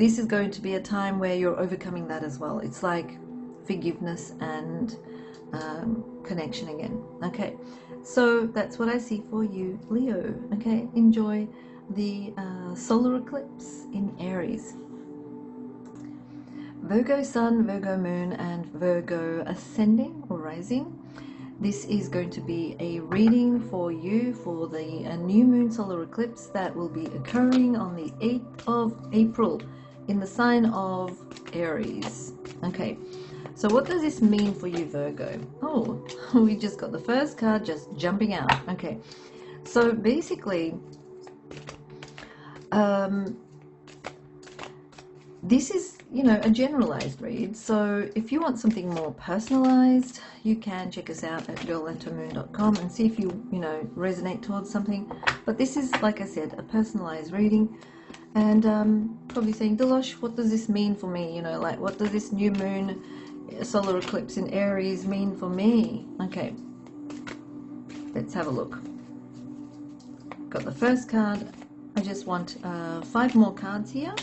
this is going to be a time where you're overcoming that as well. It's like forgiveness and connection again. Okay, so that's what I see for you, Leo. Okay, enjoy the solar eclipse in Aries. Virgo Sun, Virgo Moon, and Virgo Ascending or Rising. This is going to be a reading for you for the new moon solar eclipse that will be occurring on the 8th of April in the sign of Aries. Okay, so what does this mean for you, Virgo? Oh, we just got the first card just jumping out. Okay, so basically this is, you know, a generalized read. So if you want something more personalized, you can check us out at girllettermoon.com and see if you resonate towards something. But this is, like I said, a personalized reading. And probably saying, Dilosh, what does this mean for me? You know, like, what does this new moon solar eclipse in Aries mean for me? Okay, let's have a look. Got the first card. I just want 5 more cards here.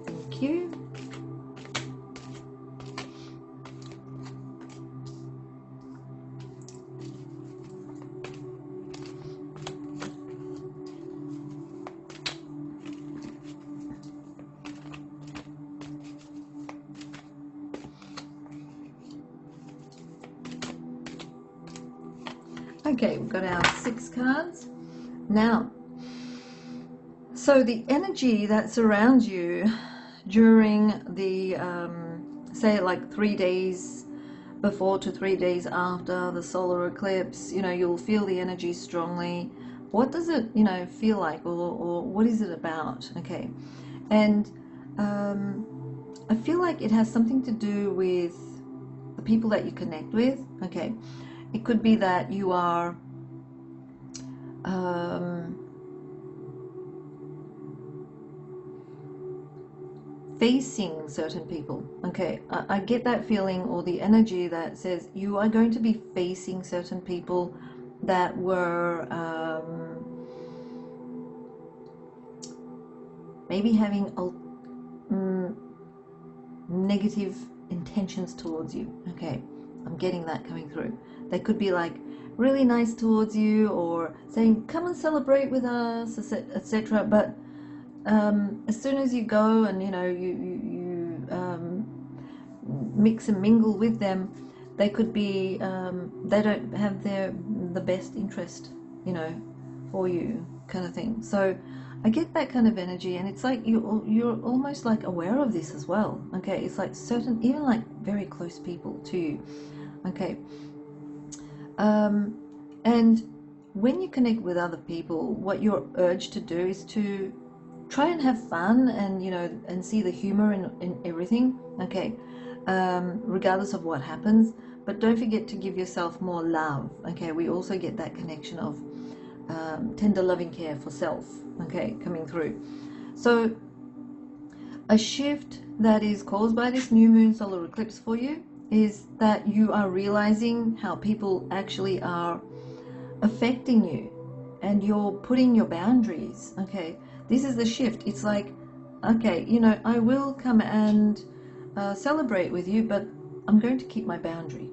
Thank you. Okay, we've got our 6 cards. Now, so the energy that surrounds you during the, say like 3 days before to 3 days after the solar eclipse, you know, you'll feel the energy strongly. What does it, you know, feel like, or what is it about? Okay, and I feel like it has something to do with the people that you connect with. Okay, it could be that you are facing certain people. Okay, I get that feeling, or the energy that says you are going to be facing certain people that were maybe having negative intentions towards you. Okay, I'm getting that coming through. They could be like really nice towards you, or saying come and celebrate with us, etc. But as soon as you go and you mix and mingle with them, they could be they don't have the best interest, you know, for you, kind of thing. So I get that kind of energy, and it's like you're almost like aware of this as well. Okay, it's like certain, even like very close people to you. Okay, and when you connect with other people, what you're urged to do is to try and have fun, and and see the humor in everything. Okay, regardless of what happens. But don't forget to give yourself more love. Okay, we also get that connection of tender loving care for self. Okay, coming through. So a shift that is caused by this new moon solar eclipse for you is that you are realizing how people actually are affecting you, and you're putting your boundaries. Okay, this is the shift. It's like, okay, I will come and celebrate with you, but I'm going to keep my boundary.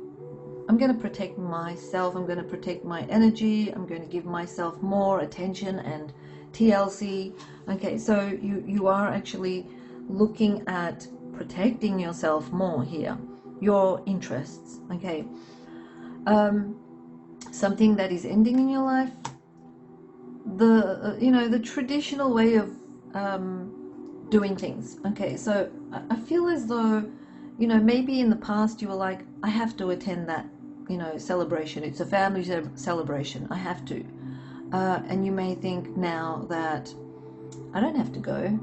I'm going to protect myself. I'm going to protect my energy. I'm going to give myself more attention and TLC. Okay, so you are actually looking at protecting yourself more here, your interests. Okay, something that is ending in your life, the traditional way of doing things. Okay, so I feel as though, maybe in the past you were like, I have to attend that, celebration. It's a family celebration. I have to. And you may think now that I don't have to go.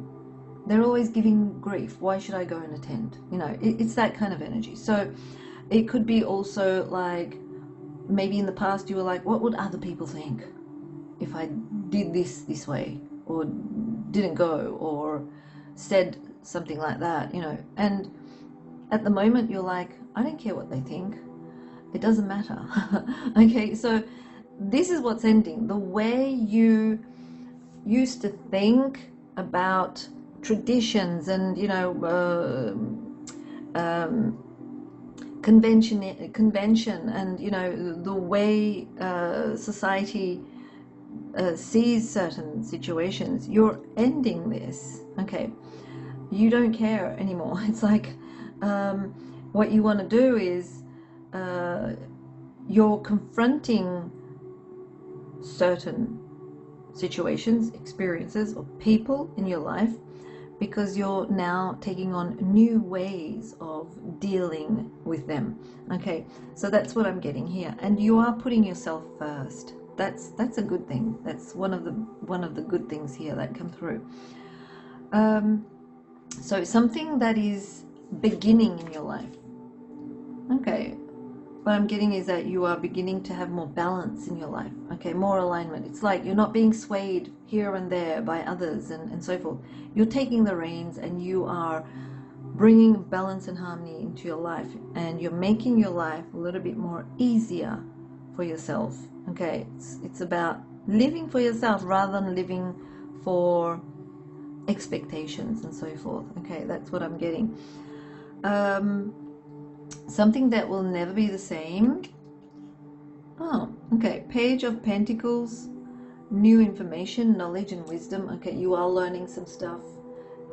They're always giving grief. Why should I go and attend? It's that kind of energy. So it could be also like, maybe in the past you were like, what would other people think if I did this way, or didn't go, or said something like that, and at the moment you're like, I don't care what they think, it doesn't matter. Okay, so this is what's ending. The way you used to think about traditions and convention and the way society sees certain situations, you're ending this. Okay, you don't care anymore. It's like what you want to do is you're confronting certain situations, experiences, or people in your life, because you're now taking on new ways of dealing with them. Okay, so that's what I'm getting here, and you are putting yourself first. That's a good thing. That's one of the good things here that come through. So something that is beginning in your life. Okay, what I'm getting is that you are beginning to have more balance in your life. Okay, more alignment. It's like you're not being swayed here and there by others and so forth. You're taking the reins and you are bringing balance and harmony into your life, and you're making your life a little bit more easier for yourself. Okay, it's about living for yourself rather than living for expectations and so forth. Okay, that's what I'm getting. Something that will never be the same. Oh, okay. Page of Pentacles, new information, knowledge and wisdom. Okay, you are learning some stuff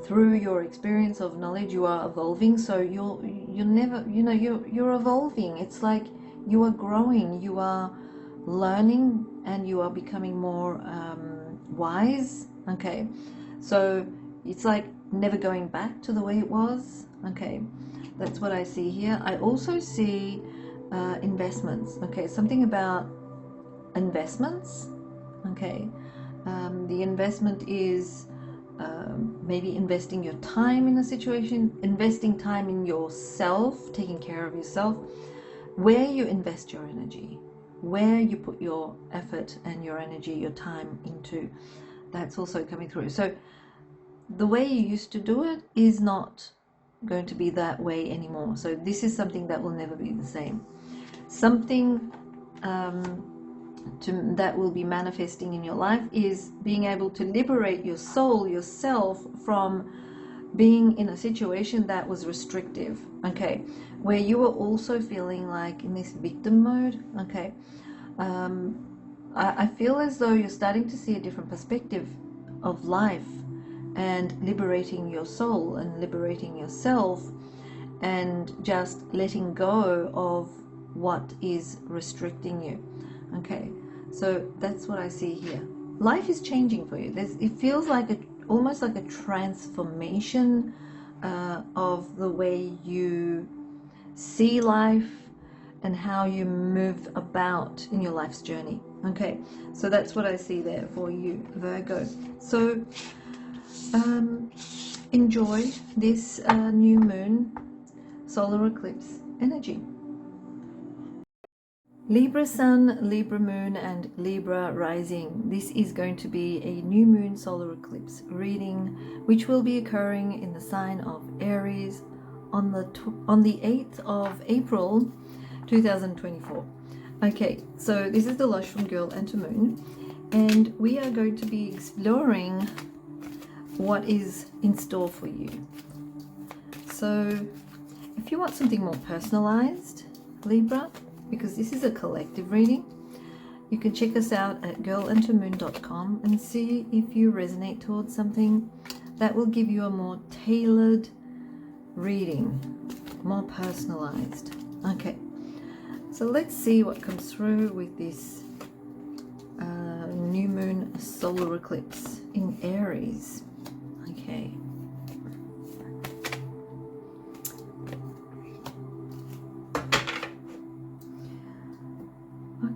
through your experience of knowledge. You are evolving, so you're never, you're evolving. It's like you are growing, you are learning, and you are becoming more wise. Okay, so it's like never going back to the way it was. Okay, that's what I see here. I also see investments. Okay, something about investments. Okay, the investment is maybe investing your time in a situation, investing time in yourself, taking care of yourself, where you invest your energy, where you put your effort and your energy, your time into. That's also coming through. So the way you used to do it is not going to be that way anymore. So this is something that will never be the same. Something that will be manifesting in your life is being able to liberate your soul, yourself, from being in a situation that was restrictive. Okay, where you were also feeling like in this victim mode. Okay, I feel as though you're starting to see a different perspective of life, and liberating your soul and liberating yourself, and just letting go of what is restricting you. Okay, so that's what I see here. Life is changing for you. It feels like almost like a transformation of the way you see life and how you move about in your life's journey. Okay, so that's what I see there for you, Virgo. So enjoy this new moon solar eclipse energy. Libra Sun, Libra Moon and Libra Rising. This is going to be a new moon solar eclipse reading, which will be occurring in the sign of Aries on the 8th of April 2024. Okay, so this is Dilosh from Girl and to Moon, and we are going to be exploring what is in store for you. So if you want something more personalized, Libra, because this is a collective reading, you can check us out at girlandtomoon.com and see if you resonate towards something that will give you a more tailored reading, more personalized. Okay, so let's see what comes through with this new moon moon solar eclipse in Aries. Okay.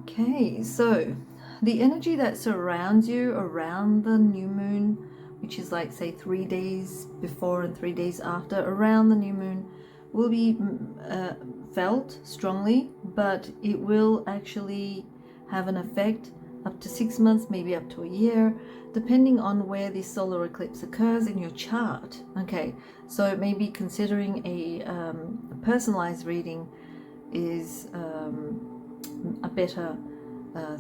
Okay, so the energy that surrounds you around the new moon, which is like say 3 days before and 3 days after, around the new moon, will be felt strongly, but it will actually have an effect up to 6 months, maybe up to a year, depending on where this solar eclipse occurs in your chart. Okay, so maybe considering a personalized reading is a better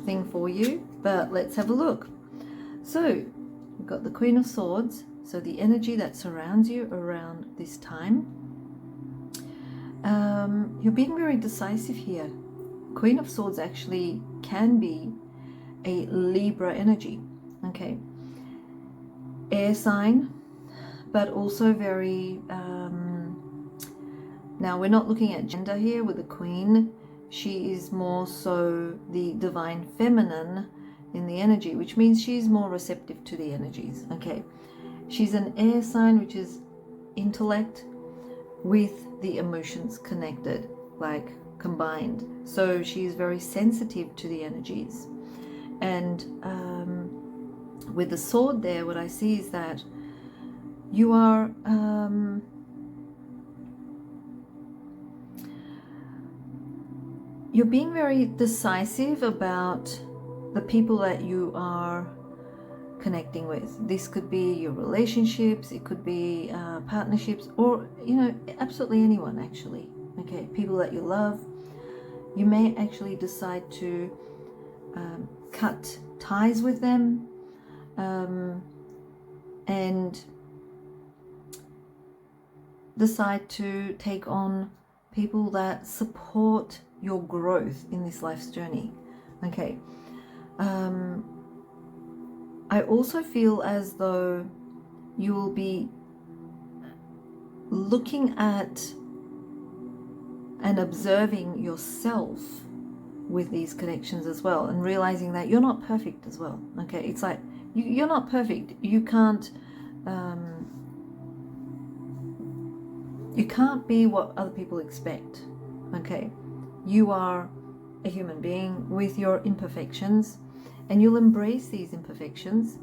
thing for you, but let's have a look. So we've got the Queen of Swords, so the energy that surrounds you around this time. You're being very decisive here. Queen of Swords actually can be a Libra energy, okay, air sign, but also very now we're not looking at gender here with the Queen. She is more so the divine feminine in the energy, which means she's more receptive to the energies. Okay, she's an air sign, which is intellect with the emotions connected, like combined. So she's very sensitive to the energies. And with the sword there, what I see is that you are you're being very decisive about the people that you are connecting with. This could be your relationships, it could be partnerships, or, you know, absolutely anyone actually. Okay, people that you love. You may actually decide to cut ties with them and decide to take on people that support your growth in this life's journey. Okay, I also feel as though you will be looking at and observing yourself with these connections as well, and realizing that you're not perfect as well. Okay, it's like you're not perfect. You can't be what other people expect. Okay, you are a human being with your imperfections, and you'll embrace these imperfections.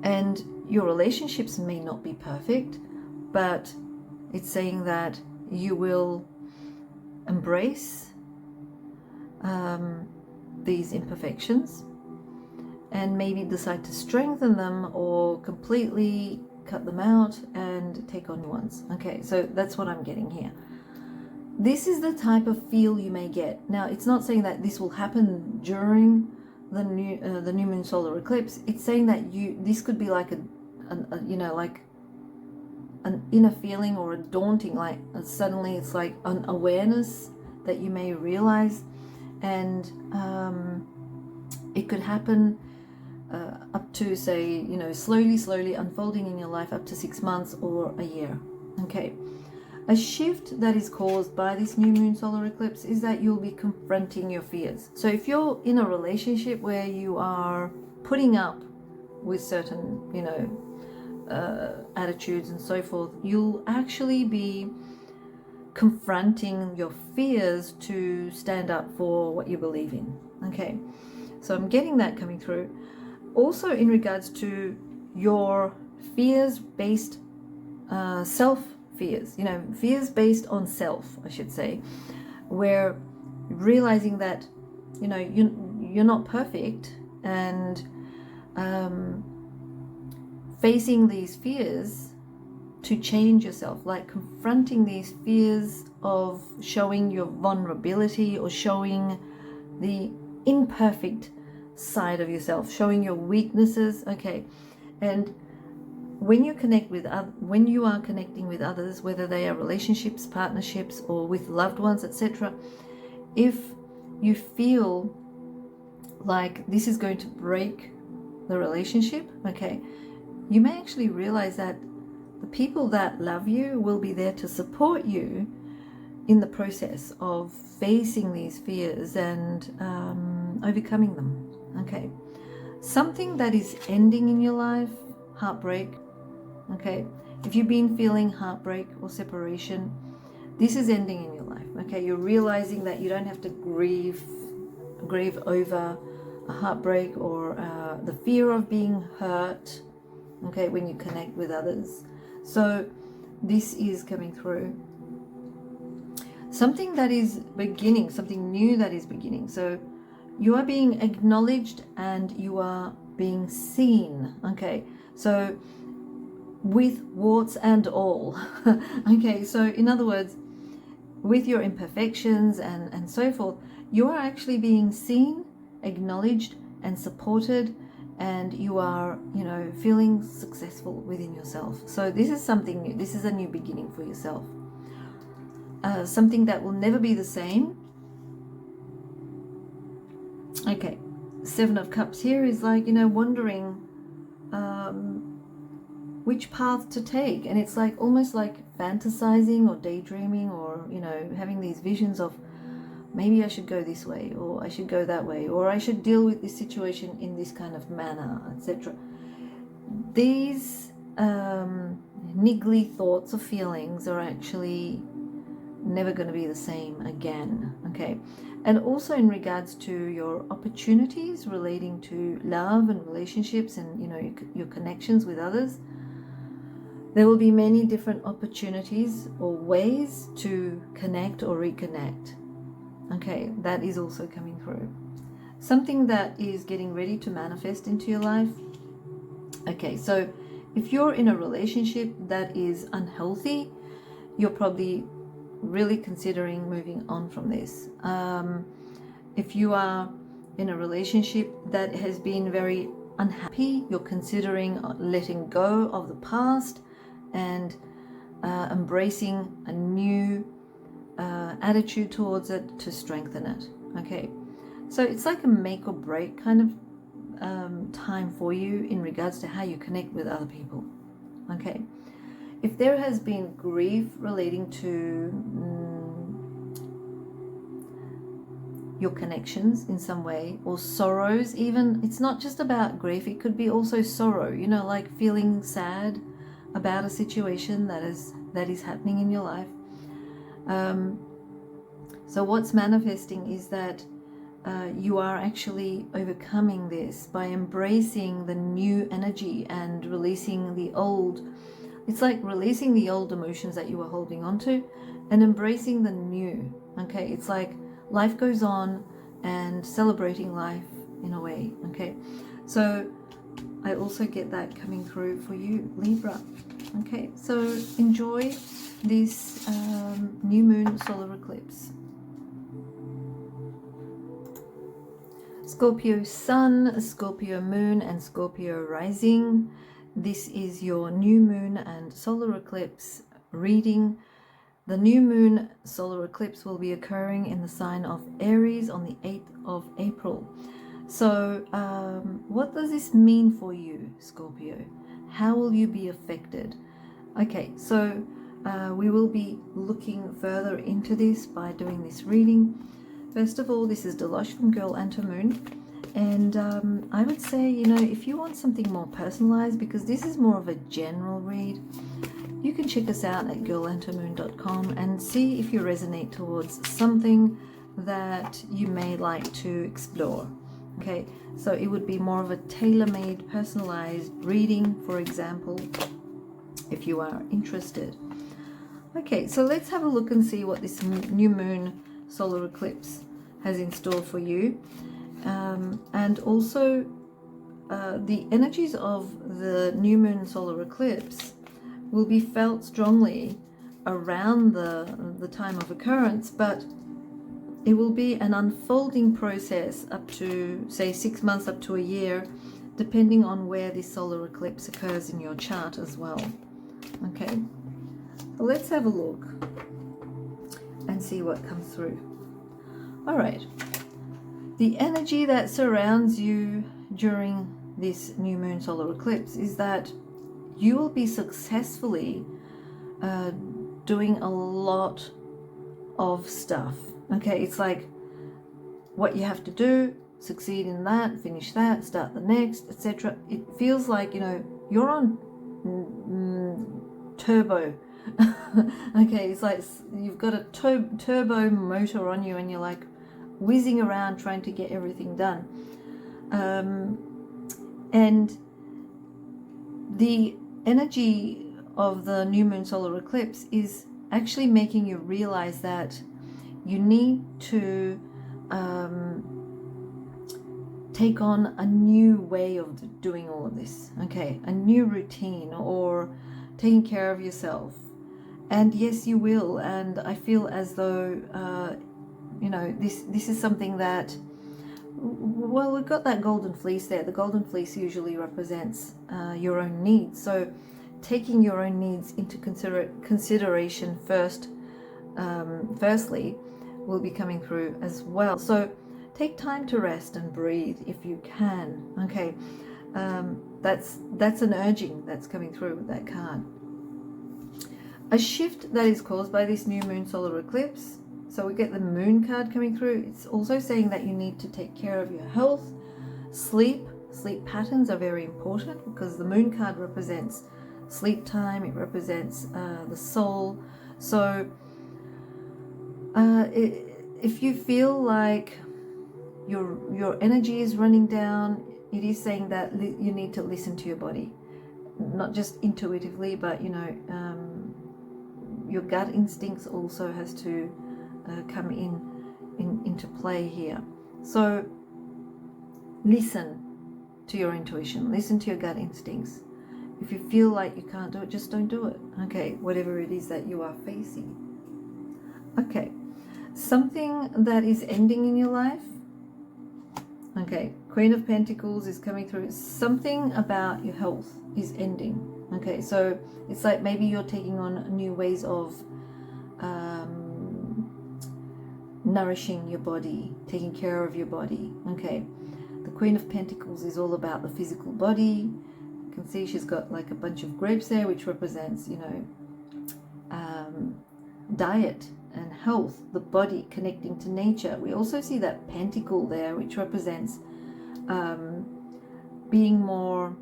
And your relationships may not be perfect, but it's saying that you will embrace these imperfections and maybe decide to strengthen them or completely cut them out and take on new ones. Okay, so that's what I'm getting here. This is the type of feel you may get. Now, it's not saying that this will happen during the new moon solar eclipse. It's saying that this could be like like an inner feeling or a daunting, like suddenly it's like an awareness that you may realize, and it could happen up to, say, you know, slowly unfolding in your life up to 6 months or a year. Okay, a shift that is caused by this new moon solar eclipse is that you'll be confronting your fears. So if you're in a relationship where you are putting up with certain, you know, attitudes and so forth, you'll actually be confronting your fears to stand up for what you believe in. Okay, so I'm getting that coming through. Also in regards to your fears based self fears, you know, fears based on self, I should say, where realizing that, you know, you're not perfect, and facing these fears to change yourself, like confronting these fears of showing your vulnerability or showing the imperfect side of yourself, showing your weaknesses. Okay, and when you are connecting with others, whether they are relationships, partnerships, or with loved ones, etc., if you feel like this is going to break the relationship, okay, you may actually realize that the people that love you will be there to support you in the process of facing these fears and overcoming them. Okay, something that is ending in your life, heartbreak, okay? If you've been feeling heartbreak or separation, this is ending in your life, okay? You're realizing that you don't have to grieve over a heartbreak or the fear of being hurt, okay, when you connect with others. So this is coming through. Something that is beginning, something new that is beginning. So you are being acknowledged and you are being seen, okay? So with warts and all, okay? So in other words, with your imperfections and so forth, you are actually being seen, acknowledged and supported, and you are, you know, feeling successful within yourself. So this is something new. This is a new beginning for yourself. Something that will never be the same. Okay, Seven of Cups here is like, you know, wondering which path to take, and it's like almost like fantasizing or daydreaming, or, you know, having these visions of maybe I should go this way, or I should go that way, or I should deal with this situation in this kind of manner, etc. These niggly thoughts or feelings are actually never going to be the same again, okay? And also in regards to your opportunities relating to love and relationships and, you know, your connections with others, there will be many different opportunities or ways to connect or reconnect, okay? That is also coming through. Something that is getting ready to manifest into your life. Okay, so if you're in a relationship that is unhealthy, you're probably really considering moving on from this. If you are in a relationship that has been very unhappy, you're considering letting go of the past and embracing a new attitude towards it to strengthen it, okay? So it's like a make or break kind of time for you in regards to how you connect with other people, okay? If there has been grief relating to your connections in some way, or sorrows even, it's not just about grief, it could be also sorrow, you know, like feeling sad about a situation that is happening in your life. So what's manifesting is that you are actually overcoming this by embracing the new energy and releasing the old. It's like releasing the old emotions that you were holding on to and embracing the new, okay? It's like life goes on and celebrating life in a way, okay? So I also get that coming through for you, Libra, okay? So enjoy this new moon solar eclipse. Scorpio sun, Scorpio moon and Scorpio rising. This is your new moon and solar eclipse reading. The new moon solar eclipse will be occurring in the sign of Aries on the 8th of April. So what does this mean for you, Scorpio? How will you be affected? Okay, so we will be looking further into this by doing this reading. First of all, this is Dilosh from Girl and Her Moon. And I would say, you know, if you want something more personalized, because this is more of a general read, you can check us out at girlandhermoon.com and see if you resonate towards something that you may like to explore. Okay, so it would be more of a tailor-made, personalized reading, for example, if you are interested. Okay, so let's have a look and see what this new moon solar eclipse has in store for you. And also the energies of the new moon solar eclipse will be felt strongly around the time of occurrence, but it will be an unfolding process up to, say, 6 months up to a year, depending on where this solar eclipse occurs in your chart as well. Okay, so let's have a look and see what comes through. All right, the energy that surrounds you during this new moon solar eclipse is that you will be successfully doing a lot of stuff. Okay, it's like what you have to do, succeed in that, finish that, start the next, etc. It feels like, you know, you're on turbo. Okay, it's like you've got a turbo motor on you and you're like whizzing around trying to get everything done. And the energy of the new moon solar eclipse is actually making you realize that you need to take on a new way of doing all of this, okay, a new routine, or taking care of yourself. And yes, you will. And I feel as though you know, this is something that, well, we've got that golden fleece there. The golden fleece usually represents your own needs, so taking your own needs into consideration firstly will be coming through as well. So take time to rest and breathe if you can, okay. That's an urging that's coming through with that card. A shift that is caused by this new moon solar eclipse. So we get the moon card coming through. It's also saying that you need to take care of your health. Sleep patterns are very important, because the moon card represents sleep time. It represents the soul. So if you feel like your energy is running down, it is saying that you need to listen to your body, not just intuitively, but, you know, your gut instincts also has to come into play here. So listen to your intuition, listen to your gut instincts. If you feel like you can't do it, just don't do it, okay, whatever it is that you are facing. Okay, something that is ending in your life. Okay, Queen of Pentacles is coming through. Something about your health is ending. Okay, so it's like maybe you're taking on new ways of nourishing your body, taking care of your body. Okay, the Queen of Pentacles is all about the physical body. You can see she's got like a bunch of grapes there, which represents, you know, diet and health, the body connecting to nature. We also see that pentacle there, which represents being more,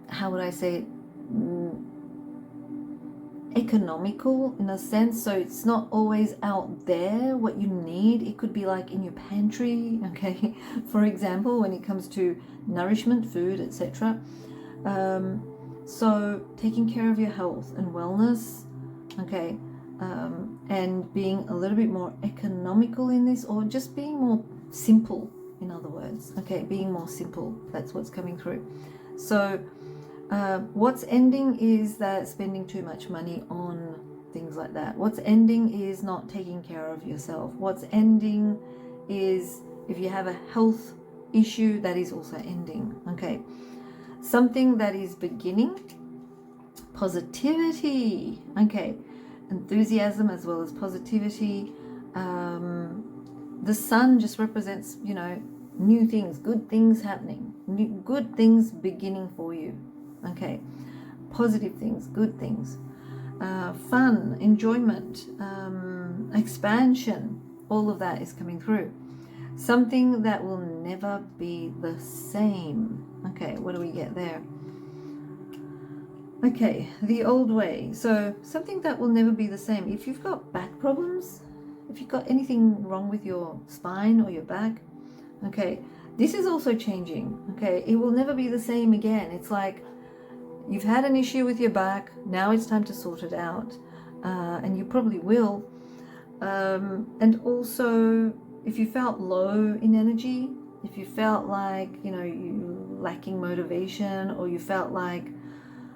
how would I say it, economical in a sense. So it's not always out there what you need. It could be like in your pantry, okay, for example, when it comes to nourishment, food, etc. So taking care of your health and wellness, okay, and being a little bit more economical in this, or just being more simple, in other words, okay, being more simple. That's what's coming through. So what's ending is that spending too much money on things like that. What's ending is not taking care of yourself. What's ending is if you have a health issue, that is also ending, okay. Something that is beginning, positivity, okay, enthusiasm as well as positivity. The sun just represents, you know, new things, good things happening, good things beginning for you, okay, positive things, good things, fun, enjoyment, expansion, all of that is coming through. Something that will never be the same. Okay, what do we get there? Okay, the old way. So something that will never be the same. If you've got back problems, if you've got anything wrong with your spine or your back, okay, this is also changing. Okay, it will never be the same again. It's like you've had an issue with your back, now it's time to sort it out, and you probably will. And also, if you felt low in energy, if you felt like, you know, you lacking motivation, or you felt like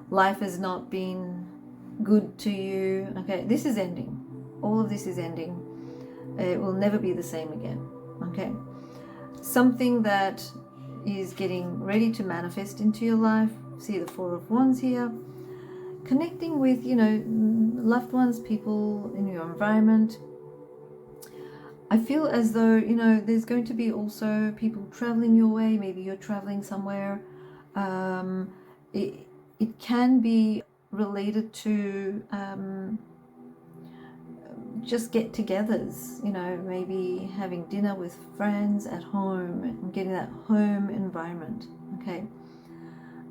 life has not been good to you, okay, this is ending. All of this is ending. It will never be the same again, okay. Something that is getting ready to manifest into your life. See the Four of Wands here. Connecting with, you know, loved ones, people in your environment. I feel as though, you know, there's going to be also people traveling your way. Maybe you're traveling somewhere. It can be related to just get-togethers, you know, maybe having dinner with friends at home and getting that home environment. Okay,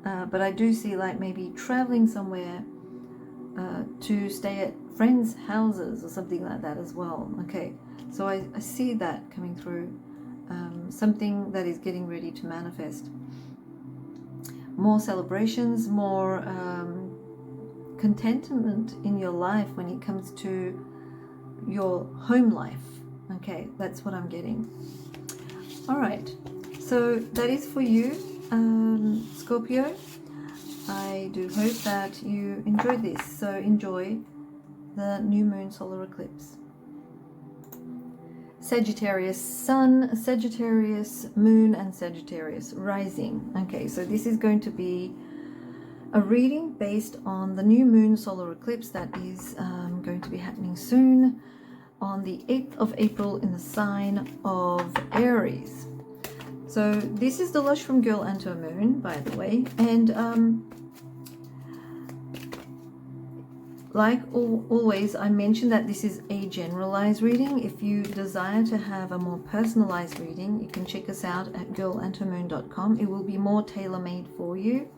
but I do see like maybe traveling somewhere to stay at friends' houses or something like that as well. Okay, so I see that coming through, something that is getting ready to manifest. More celebrations, more contentment in your life when it comes to your home life. Okay, that's what I'm getting. All right, so that is for you, Scorpio. I do hope that you enjoyed this. So enjoy the new moon solar eclipse. Sagittarius sun, Sagittarius moon, and Sagittarius rising. Okay, so this is going to be a reading based on the new moon solar eclipse that is going to be happening soon on the 8th of April in the sign of Aries. So this is Dilosh from Girl and Her Moon, by the way, and like always, I mentioned that this is a generalized reading. If you desire to have a more personalized reading, you can check us out at girlandhermoon.com. It will be more tailor-made for you.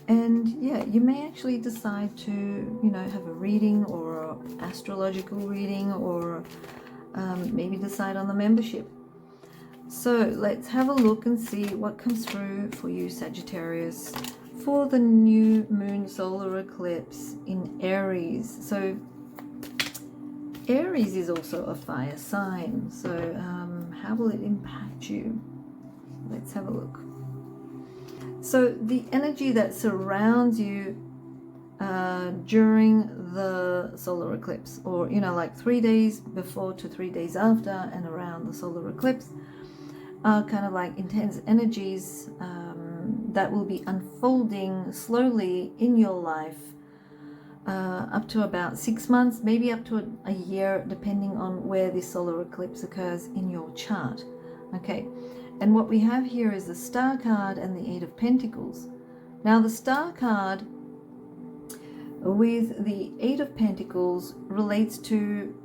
And yeah, you may actually decide to, you know, have a reading or an astrological reading, or maybe decide on the membership. So let's have a look and see what comes through for you, Sagittarius, for the new moon solar eclipse in Aries. So Aries is also a fire sign. So how will it impact you? Let's have a look. So the energy that surrounds you during the solar eclipse, or, you know, like 3 days before to 3 days after and around the solar eclipse, are kind of like intense energies that will be unfolding slowly in your life up to about 6 months, maybe up to a year, depending on where this solar eclipse occurs in your chart. Okay, and what we have here is the Star card and the Eight of Pentacles. Now the Star card with the Eight of Pentacles relates to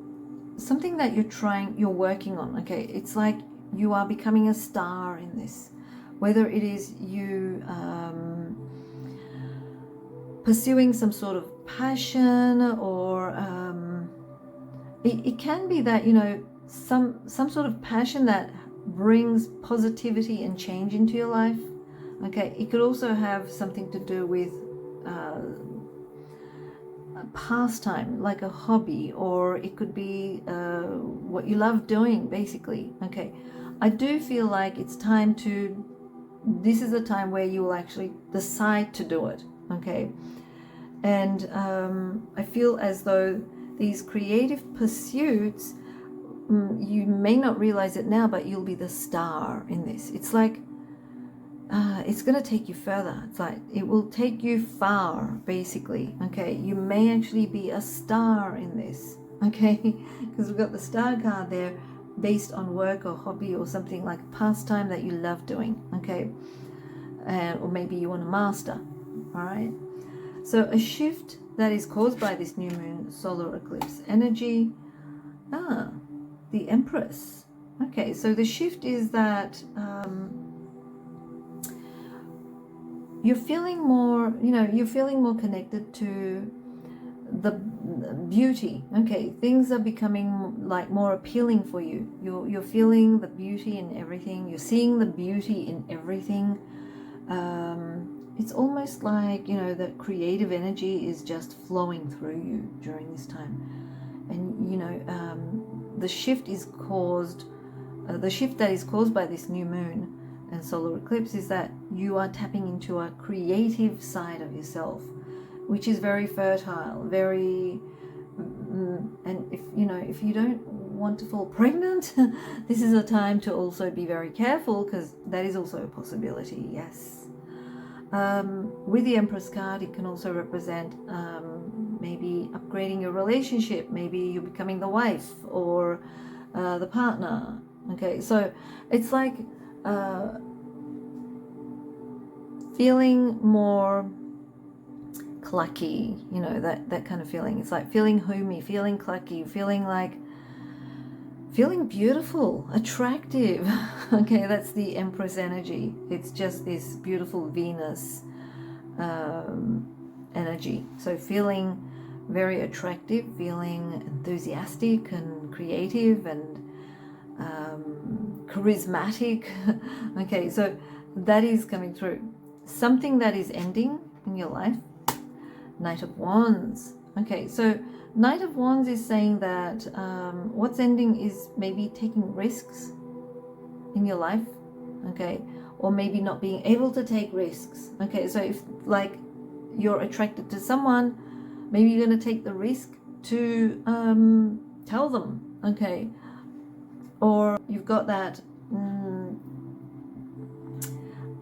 something that you're working on. Okay, it's like you are becoming a star in this, whether it is you pursuing some sort of passion, or it can be that, you know, some sort of passion that brings positivity and change into your life. Okay, it could also have something to do with a pastime, like a hobby, or it could be what you love doing, basically. Okay, I do feel like it's time to, this is a time where you will actually decide to do it. Okay, and I feel as though these creative pursuits, you may not realize it now, but you'll be the star in this. It's like it's going to take you further. It's like it will take you far, basically. Okay, you may actually be a star in this. Okay, because we've got the Star card there, based on work or hobby or something like a pastime that you love doing. Okay, or maybe you want to master. All right, so a shift that is caused by this new moon solar eclipse energy. The Empress. Okay, so the shift is that you're feeling more, you know, you're feeling more connected to the beauty. Okay, things are becoming like more appealing for you. You're feeling the beauty in everything. You're seeing the beauty in everything. It's almost like, you know, that creative energy is just flowing through you during this time. And, you know, the shift is caused, the shift that is caused by this new moon and solar eclipse is that you are tapping into a creative side of yourself, which is very fertile, very, and if, you know, if you don't want to fall pregnant, this is a time to also be very careful, because that is also a possibility. Yes. With the Empress card, it can also represent maybe upgrading your relationship. Maybe you're becoming the wife or the partner. Okay, so it's like feeling more clucky, you know, that kind of feeling. It's like feeling homey, feeling clucky, feeling beautiful, attractive. Okay, that's the Empress energy. It's just this beautiful Venus energy. So feeling very attractive, feeling enthusiastic and creative and charismatic. Okay, so that is coming through. Something that is ending in your life. Knight of Wands. Okay, so Knight of Wands is saying that what's ending is maybe taking risks in your life. Okay, or maybe not being able to take risks. Okay, so if like you're attracted to someone, maybe you're going to take the risk to tell them. Okay, or you've got that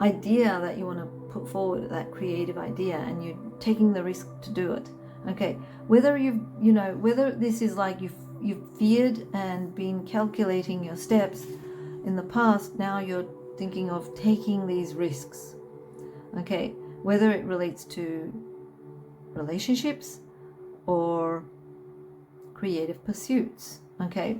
idea that you want to put forward, that creative idea, and you're taking the risk to do it. Okay, whether whether this is like you've feared and been calculating your steps in the past, now you're thinking of taking these risks. Okay, whether it relates to relationships or creative pursuits. Okay,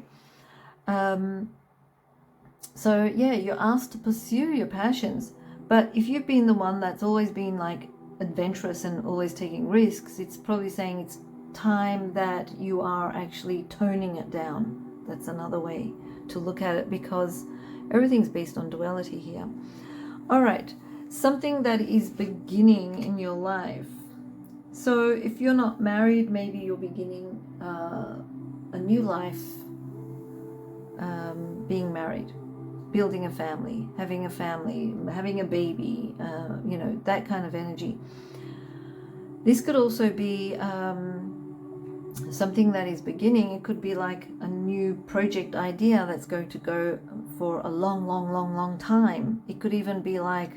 so yeah, you're asked to pursue your passions. But if you've been the one that's always been like adventurous and always taking risks, it's probably saying it's time that you are actually toning it down. That's another way to look at it, because everything's based on duality here. All right, something that is beginning in your life. So if you're not married, maybe you're beginning a new life, being married, building a family, having a baby, that kind of energy. This could also be something that is beginning. It could be like a new project idea that's going to go for a long time. It could even be like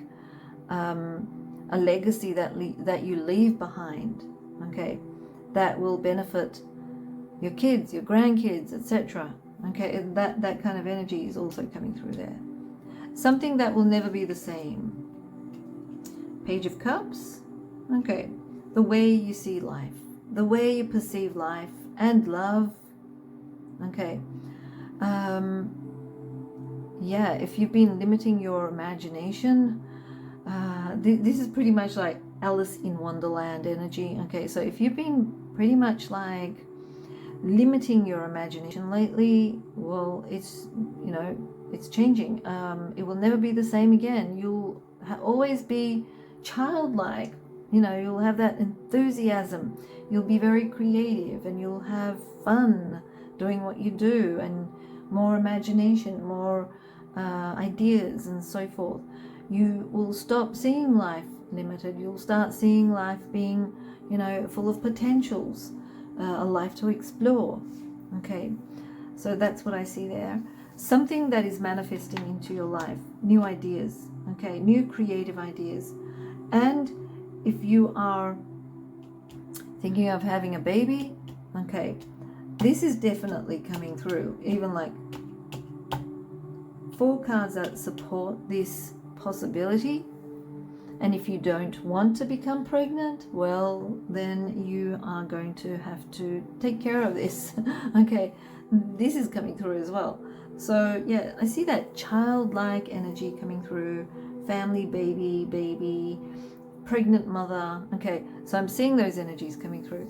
a legacy that you leave behind, okay, that will benefit your kids, your grandkids, etc. Okay, that kind of energy is also coming through there. Something that will never be the same. Page of Cups. Okay, the way you see life, the way you perceive life and love. Okay, yeah, if you've been limiting your imagination, this is pretty much like Alice in Wonderland energy. Okay, so if you've been pretty much like limiting your imagination lately, well, it's changing. It will never be the same again. You'll always be childlike. You'll have that enthusiasm. You'll be very creative, and you'll have fun doing what you do, and more imagination, more ideas, and so forth. You will stop seeing life limited. You'll start seeing life being, full of potentials, a life to explore. Okay, so that's what I see there. Something that is manifesting into your life, new ideas, okay, new creative ideas. And if you are thinking of having a baby, okay, this is definitely coming through. Even like 4 cards that support this possibility. And if you don't want to become pregnant, well, then you are going to have to take care of this. Okay, this is coming through as well. So yeah, I see that childlike energy coming through. Family, baby, pregnant mother. Okay, so I'm seeing those energies coming through.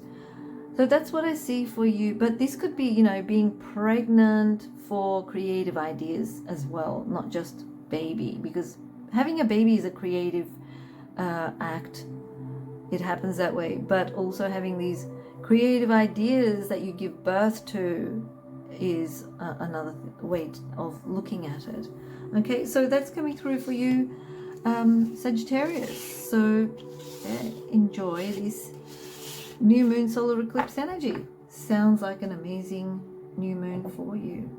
So that's what I see for you. But this could be, being pregnant for creative ideas as well, not just baby, because having a baby is a creative act. It happens that way. But also having these creative ideas that you give birth to is another way of looking at it. Okay, so that's coming through for you, Sagittarius. So yeah, enjoy this new moon solar eclipse energy. Sounds like an amazing new moon for you.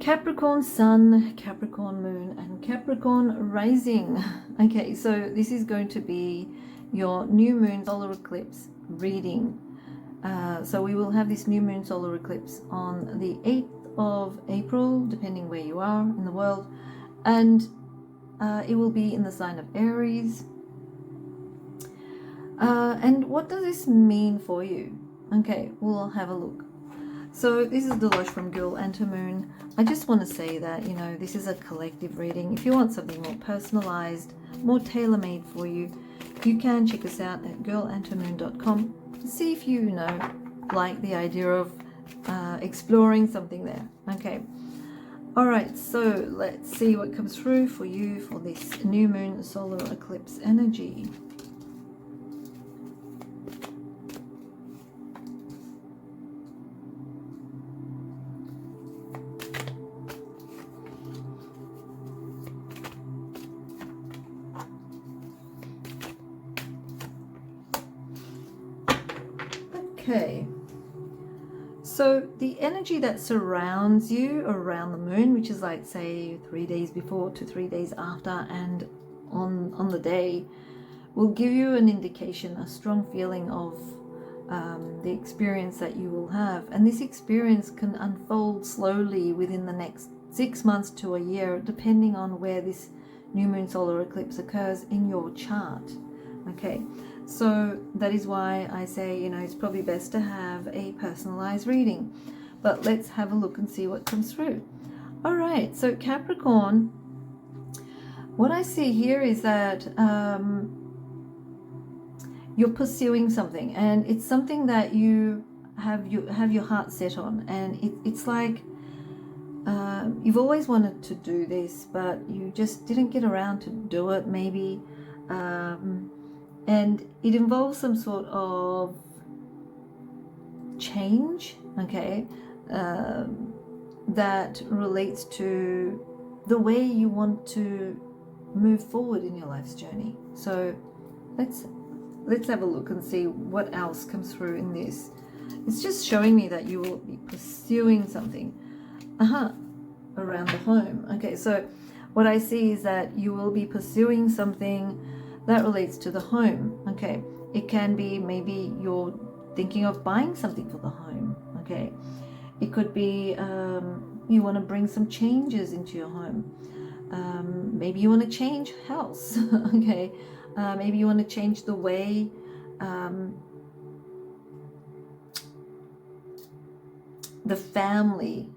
Capricorn Sun, Capricorn Moon, and Capricorn Rising. Okay, so this is going to be your new moon solar eclipse reading. So we will have this new moon solar eclipse on the 8th of April, depending where you are in the world. And it will be in the sign of Aries. And what does this mean for you? Okay, we'll have a look. So this is Dilosh from Girl and to Moon. I just want to say that, you know, this is a collective reading. If you want something more personalized, more tailor-made for you, you can check us out at girlandtomoon.com. See if you know, like the idea of exploring something there. Okay. All right, so let's see what comes through for you for this new moon solar eclipse energy. Okay, so the energy that surrounds you around the moon, which is like say 3 days before to 3 days after and on the day, will give you an indication, a strong feeling of the experience that you will have. And this experience can unfold slowly within the next 6 months to a year, depending on where this new moon solar eclipse occurs in your chart. Okay, so that is why I say, you know, it's probably best to have a personalized reading. But let's have a look and see what comes through. All right, so Capricorn, what I see here is that you're pursuing something, and it's something that you have your heart set on, and it's like you've always wanted to do this, but you just didn't get around to do it, maybe. And it involves some sort of change, okay, that relates to the way you want to move forward in your life's journey. So let's have a look and see what else comes through in this. It's just showing me that you will be pursuing something around the home. Okay, so what I see is that you will be pursuing something that relates to the home. Okay, it can be maybe you're thinking of buying something for the home. Okay, it could be you want to bring some changes into your home. Maybe you want to change house. Okay, maybe you want to change the way the family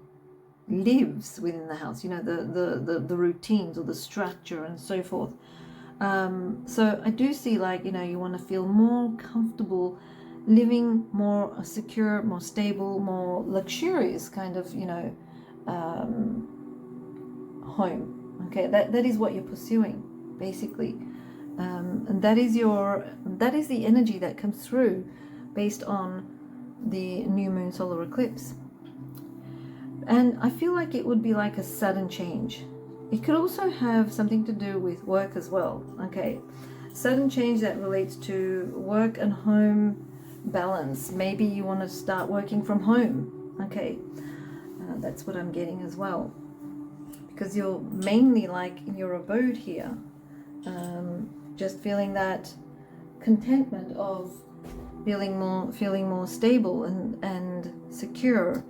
lives within the house, you know, the routines or the structure and so forth. So I do see, like, you know, you want to feel more comfortable living more secure, more stable, more luxurious kind of, you know, home. Okay, that is what you're pursuing, basically. And that is the energy that comes through based on the new moon solar eclipse. And I feel like it would be like a sudden change. It could also have something to do with work as well. Okay, sudden change that relates to work and home balance. Maybe you want to start working from home. Okay, that's what I'm getting as well, because you're mainly like in your abode here, just feeling that contentment of feeling more stable and secure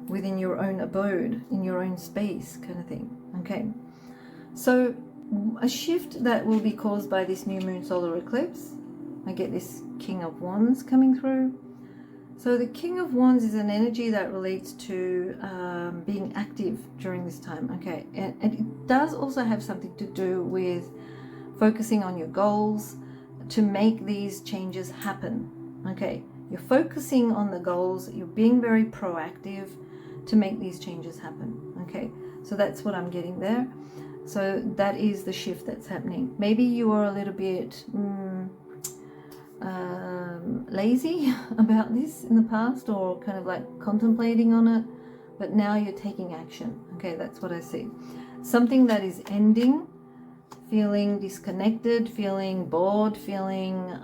within your own abode, in your own space, kind of thing. Okay, so a shift that will be caused by this new moon solar eclipse. I get this King of Wands coming through. So the King of Wands is an energy that relates to being active during this time. Okay, and it does also have something to do with focusing on your goals to make these changes happen. Okay, you're focusing on the goals, you're being very proactive to make these changes happen. Okay, so that's what I'm getting there. So that is the shift that's happening. Maybe you are a little bit lazy about this in the past, or kind of like contemplating on it, but now you're taking action. Okay, that's what I see. Something that is ending, feeling disconnected, feeling bored, feeling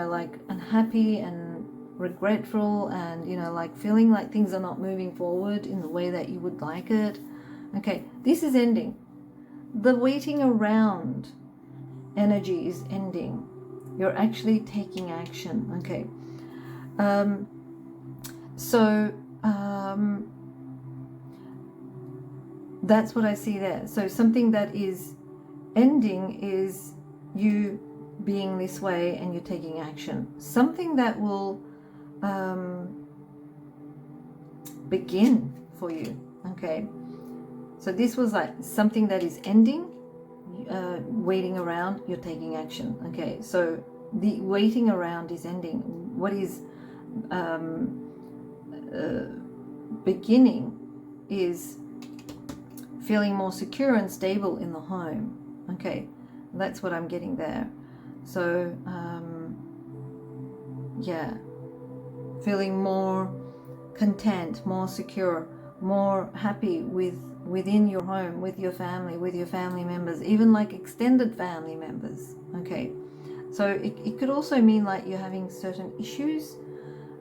like unhappy and regretful, and like feeling like things are not moving forward in the way that you would like it. Okay, this is ending. The waiting around energy is ending. You're actually taking action. Okay, that's what I see there. So something that is ending is you being this way and you're taking action. Something that will begin for you. Okay, so this was like something that is ending, waiting around, you're taking action. Okay, so the waiting around is ending. What is beginning is feeling more secure and stable in the home. Okay, that's what I'm getting there. So yeah, feeling more content, more secure, more happy within your home, with your family members, even like extended family members. Okay, so it could also mean like you're having certain issues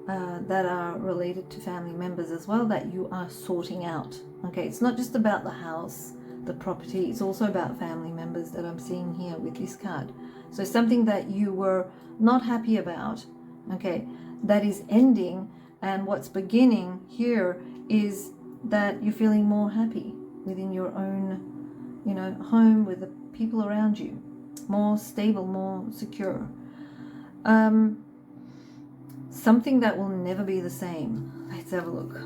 that are related to family members as well that you are sorting out. Okay, it's not just about the house, the property, it's also about family members that I'm seeing here with this card. So something that you were not happy about, okay, that is ending, and what's beginning here is that you're feeling more happy within your own, you know, home, with the people around you, more stable, more secure. Something that will never be the same. Let's have a look.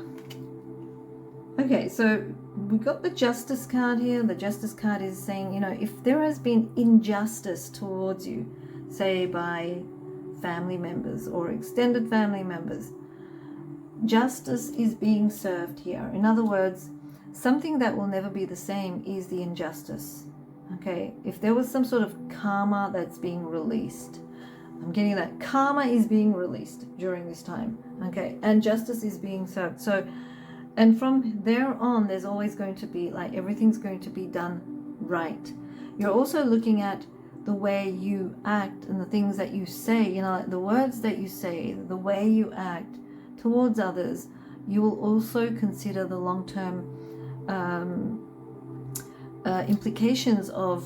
Okay, so we got the Justice card here. The Justice card is saying, you know, if there has been injustice towards you, say by family members or extended family members, justice is being served here. In other words, something that will never be the same is the injustice. Okay, if there was some sort of karma that's being released, I'm getting that karma is being released during this time. Okay, and justice is being served. So, and from there on, there's always going to be like everything's going to be done right. You're also looking at the way you act and the things that you say, you know, like the words that you say, the way you act towards others. You will also consider the long-term implications of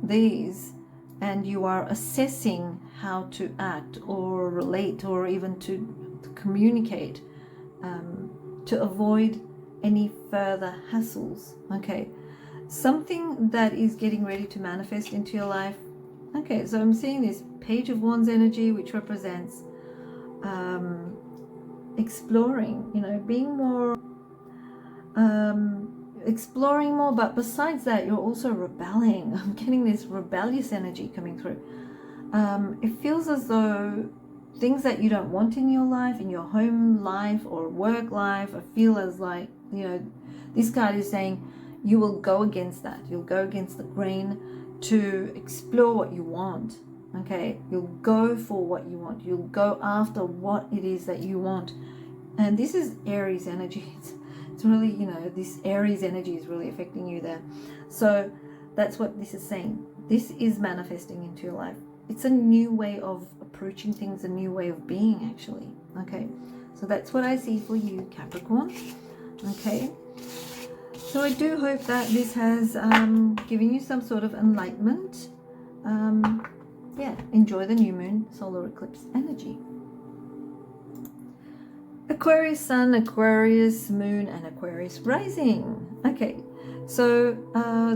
these, and you are assessing how to act or relate or even to communicate to avoid any further hassles. Okay, something that is getting ready to manifest into your life. Okay, so I'm seeing this Page of Wands energy, which represents exploring, you know, being more exploring more, but besides that, you're also rebelling. I'm getting this rebellious energy coming through. It feels as though things that you don't want in your life, in your home life or work life, I feel as like, you know, this card is saying you will go against that. You'll go against the grain to explore what you want. Okay, you'll go for what you want. You'll go after what it is that you want. And this is Aries energy. It's really, you know, this Aries energy is really affecting you there. So that's what this is saying. This is manifesting into your life. It's a new way of approaching things, a new way of being, actually. Okay, so that's what I see for you, Capricorn. Okay, so I do hope that this has given you some sort of enlightenment. Yeah, enjoy the new moon solar eclipse energy. Aquarius sun, Aquarius moon, and Aquarius rising. Okay, so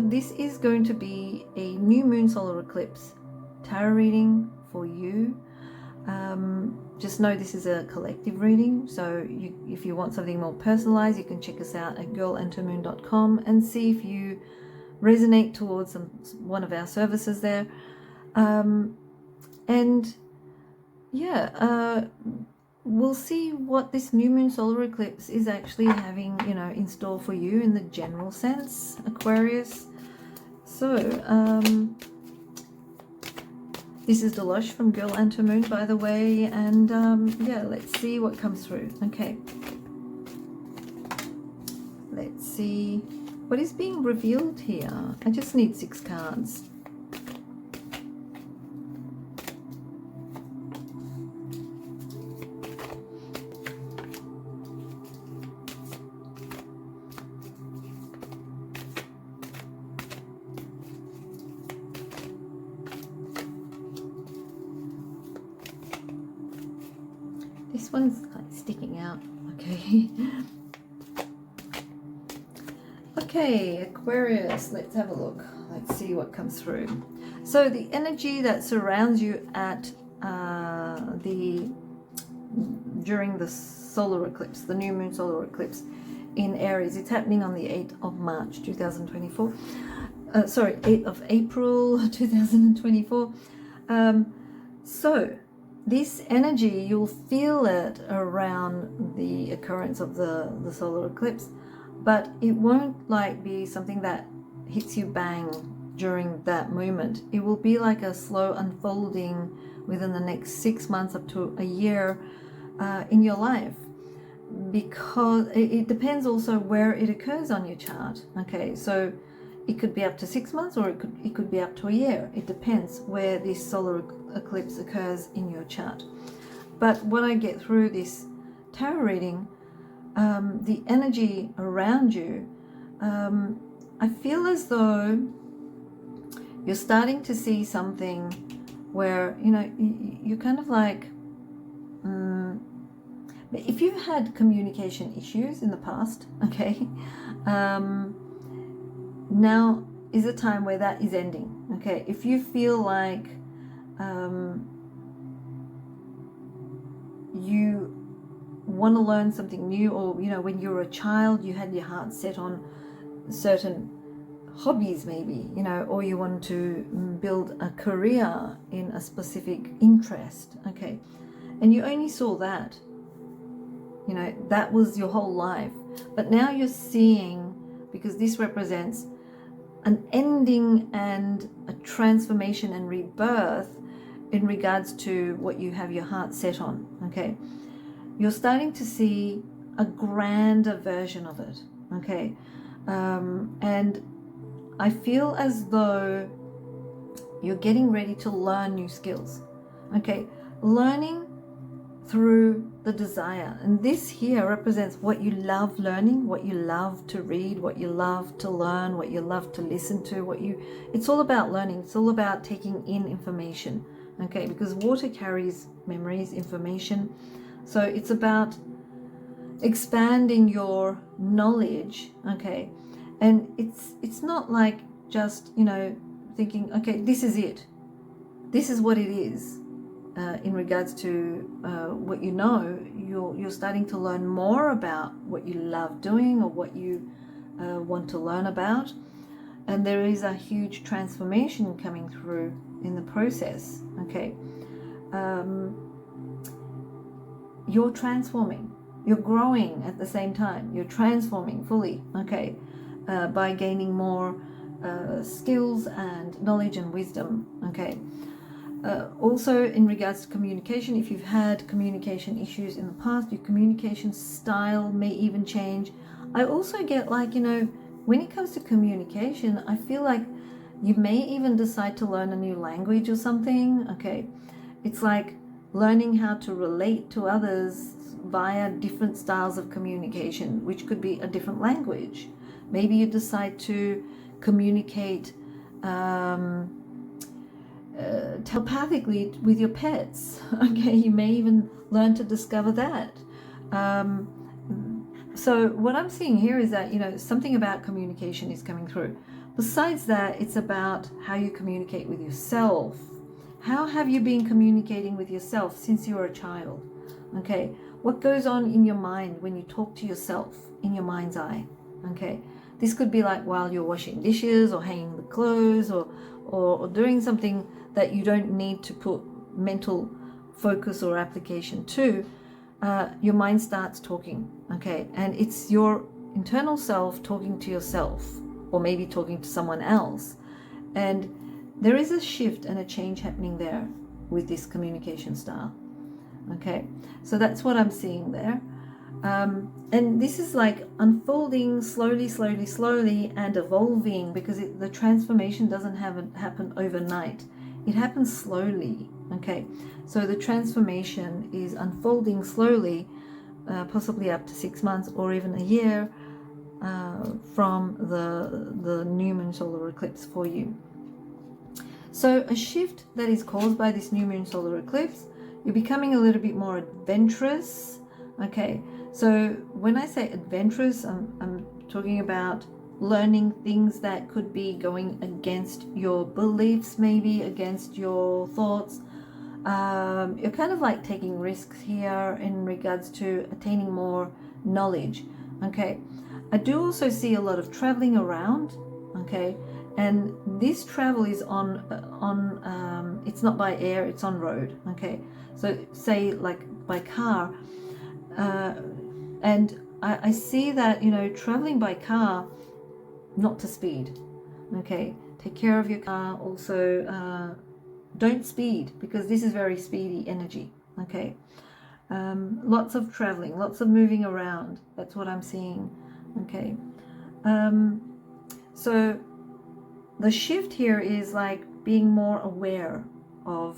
this is going to be a new moon solar eclipse tarot reading for you. Just know this is a collective reading, so if you want something more personalized, you can check us out at girlantomoon.com and see if you resonate towards one of our services there. And yeah, we'll see what this new moon solar eclipse is actually having, you know, in store for you in the general sense, Aquarius. So this is Dilosh from Girl and to Moon, by the way, and yeah, let's see what comes through. Okay, let's see what is being revealed here. I just need 6 cards. This one's like sticking out. Okay. Okay, Aquarius, let's have a look. Let's see what comes through. So the energy that surrounds you at during the solar eclipse, the new moon solar eclipse in Aries, it's happening on the 8th of March 2024. 8th of April 2024. So this energy, you'll feel it around the occurrence of the solar eclipse, but it won't like be something that hits you bang during that moment. It will be like a slow unfolding within the next 6 months up to a year in your life, because it depends also where it occurs on your chart. Okay, so it could be up to 6 months, or it could be up to a year. It depends where this solar eclipse occurs in your chart. But when I get through this tarot reading, the energy around you, I feel as though you're starting to see something where, you know, you're kind of like, if you've had communication issues in the past, okay, now is a time where that is ending. Okay, if you feel like you want to learn something new, or, you know, when you were a child you had your heart set on certain hobbies maybe, you know, or you want to build a career in a specific interest, okay, and you only saw that, you know, that was your whole life. But now you're seeing, because this represents an ending and a transformation and rebirth in regards to what you have your heart set on, okay, you're starting to see a grander version of it, okay, and I feel as though you're getting ready to learn new skills, okay, learning through the desire. And this here represents what you love learning, what you love to read, what you love to learn, what you love to listen to, it's all about learning. It's all about taking in information, okay, because water carries memories, information. So it's about expanding your knowledge, okay, and it's not like just, you know, thinking, okay, this is it, this is what it is. In regards to what you know, you're starting to learn more about what you love doing, or what you want to learn about, and there is a huge transformation coming through in the process, okay. You're transforming, you're growing at the same time, you're transforming fully, okay, by gaining more skills and knowledge and wisdom, okay. Also in regards to communication, if you've had communication issues in the past, your communication style may even change. I also get, like, you know, when it comes to communication, I feel like you may even decide to learn a new language or something, okay. It's like learning how to relate to others via different styles of communication, which could be a different language. Maybe you decide to communicate telepathically with your pets, okay, you may even learn to discover that. So what I'm seeing here is that, you know, something about communication is coming through. Besides that, it's about how you communicate with yourself. How have you been communicating with yourself since you were a child? Okay, what goes on in your mind when you talk to yourself in your mind's eye? Okay, this could be like while you're washing dishes or hanging the clothes, or doing something that you don't need to put mental focus or application to. Your mind starts talking, okay, and it's your internal self talking to yourself, or maybe talking to someone else, and there is a shift and a change happening there with this communication style, okay. So that's what I'm seeing there, and this is like unfolding slowly and evolving, because the transformation doesn't happen overnight. It happens slowly, okay. So the transformation is unfolding slowly, possibly up to 6 months or even a year from the new moon solar eclipse for you. So a shift that is caused by this new moon solar eclipse, you're becoming a little bit more adventurous, okay. So when I say adventurous, I'm talking about learning things that could be going against your beliefs, maybe against your thoughts. You're kind of like taking risks here in regards to attaining more knowledge. Okay, I do also see a lot of traveling around. Okay, and this travel is on it's not by air, it's on road. Okay, so say like by car, and I see that, you know, traveling by car, not to speed. Okay, take care of your car. Also, don't speed, because this is very speedy energy. Okay, lots of traveling, lots of moving around. That's what I'm seeing. Okay, so the shift here is like being more aware of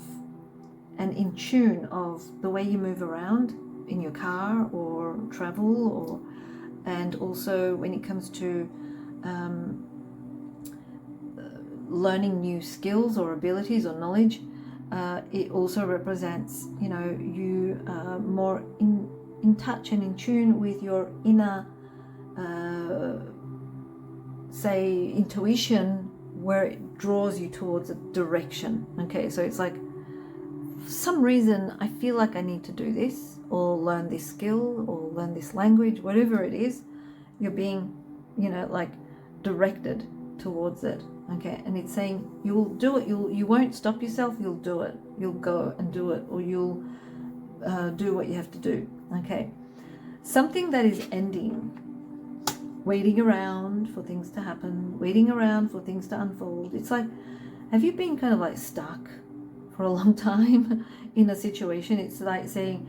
and in tune of the way you move around in your car or travel, or and also when it comes to learning new skills or abilities or knowledge. It also represents, you know, you more in touch and in tune with your inner say intuition, where it draws you towards a direction. Okay, so it's like, for some reason I feel like I need to do this, or learn this skill, or learn this language, whatever it is, you're being, you know, like directed towards it. Okay, and it's saying you'll do it, you won't stop yourself, you'll do it, you'll go and do it, or you'll do what you have to do. Okay, something that is ending, waiting around for things to happen, waiting around for things to unfold. It's like, have you been kind of like stuck for a long time in a situation? It's like saying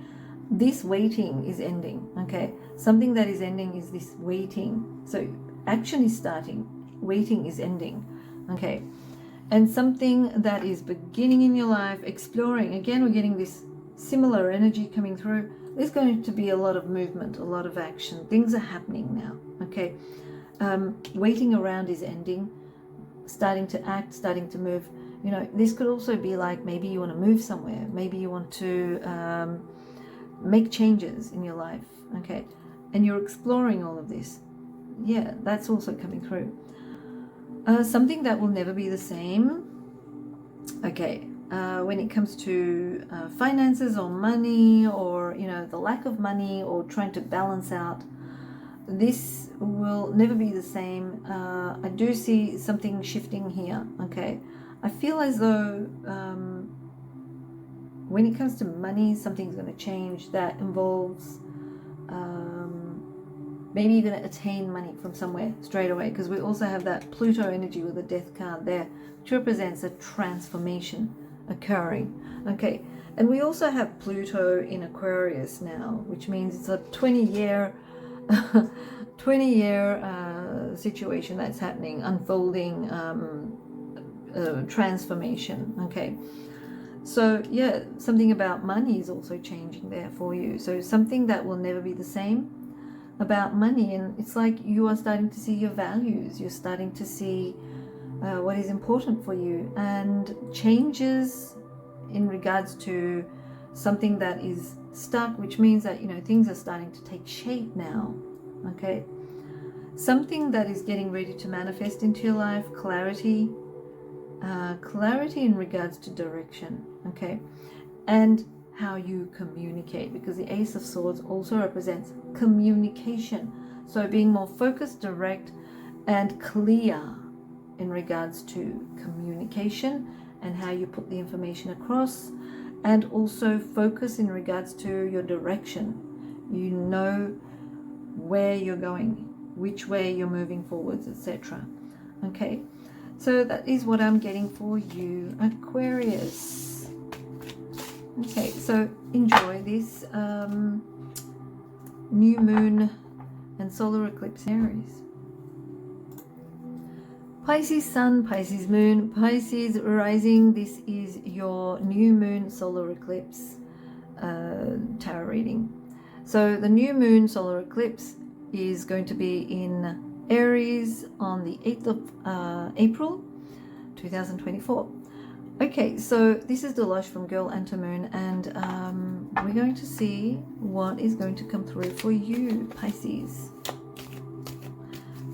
this waiting is ending. Okay, something that is ending is this waiting. So action is starting, waiting is ending. Okay, and something that is beginning in your life, exploring. Again, we're getting this similar energy coming through. There's going to be a lot of movement, a lot of action. Things are happening now. Okay, waiting around is ending, starting to act, starting to move. You know, this could also be like, maybe you want to move somewhere, maybe you want to make changes in your life. Okay, and you're exploring all of this. Yeah, that's also coming through. Something that will never be the same. Okay, when it comes to finances or money, or, you know, the lack of money, or trying to balance out, this will never be the same. I do see something shifting here. Okay, I feel as though when it comes to money, something's going to change that involves maybe you're going to attain money from somewhere straight away, because we also have that Pluto energy with the Death card there, which represents a transformation occurring. Okay, and we also have Pluto in Aquarius now, which means it's a 20-year situation that's happening, unfolding, transformation. Okay, so yeah, something about money is also changing there for you. So something that will never be the same about money, and it's like you are starting to see your values, you're starting to see what is important for you, and changes in regards to something that is stuck, which means that, you know, things are starting to take shape now. Okay, something that is getting ready to manifest into your life, clarity, clarity in regards to direction. Okay, and how you communicate, because the Ace of Swords also represents communication. So being more focused, direct, and clear in regards to communication and how you put the information across, and also focus in regards to your direction. You know where you're going, which way you're moving forwards, etc. Okay, so that is what I'm getting for you, Aquarius. Okay, so enjoy this new moon and solar eclipse in Aries. Pisces sun, Pisces moon, Pisces rising. This is your new moon solar eclipse tarot reading. So the new moon solar eclipse is going to be in Aries on the 8th of April 2024. Okay, so this is Dilosh from Girl and to Moon, and we're going to see what is going to come through for you, Pisces.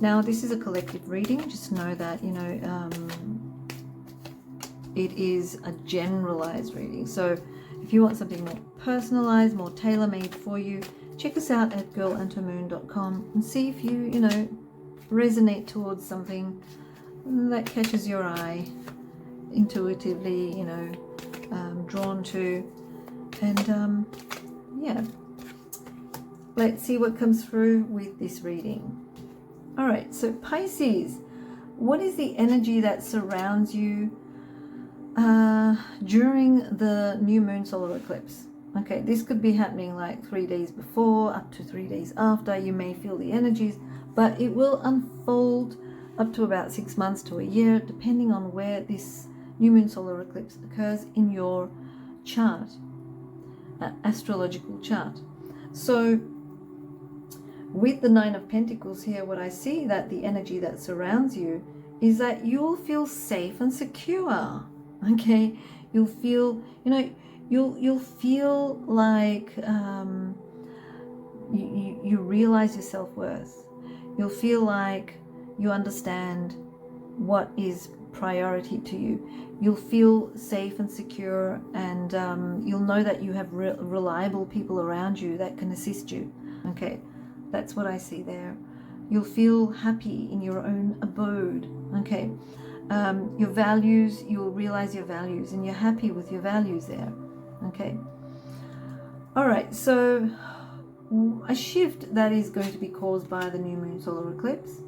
Now, this is a collective reading. Just know that, you know, it is a generalized reading. So if you want something more personalized, more tailor-made for you, check us out at girlandhermoon.com and see if you, you know, resonate towards something that catches your eye, intuitively, you know, drawn to. And yeah, let's see what comes through with this reading. All right, so Pisces, what is the energy that surrounds you during the new moon solar eclipse? Okay, this could be happening like 3 days before, up to 3 days after. You may feel the energies, but it will unfold up to about 6 months to a year, depending on where this new moon solar eclipse occurs in your chart, astrological chart. So with the Nine of Pentacles here, what I see, that the energy that surrounds you is that you'll feel safe and secure. Okay, you'll feel, you know, you'll feel like you realize your self-worth. You'll feel like you understand what is priority to you. You'll feel safe and secure, and you'll know that you have reliable people around you that can assist you. Okay, that's what I see there. You'll feel happy in your own abode. Okay, your values, you'll realize your values, and you're happy with your values there. Okay, all right, so a shift that is going to be caused by the new moon solar eclipse.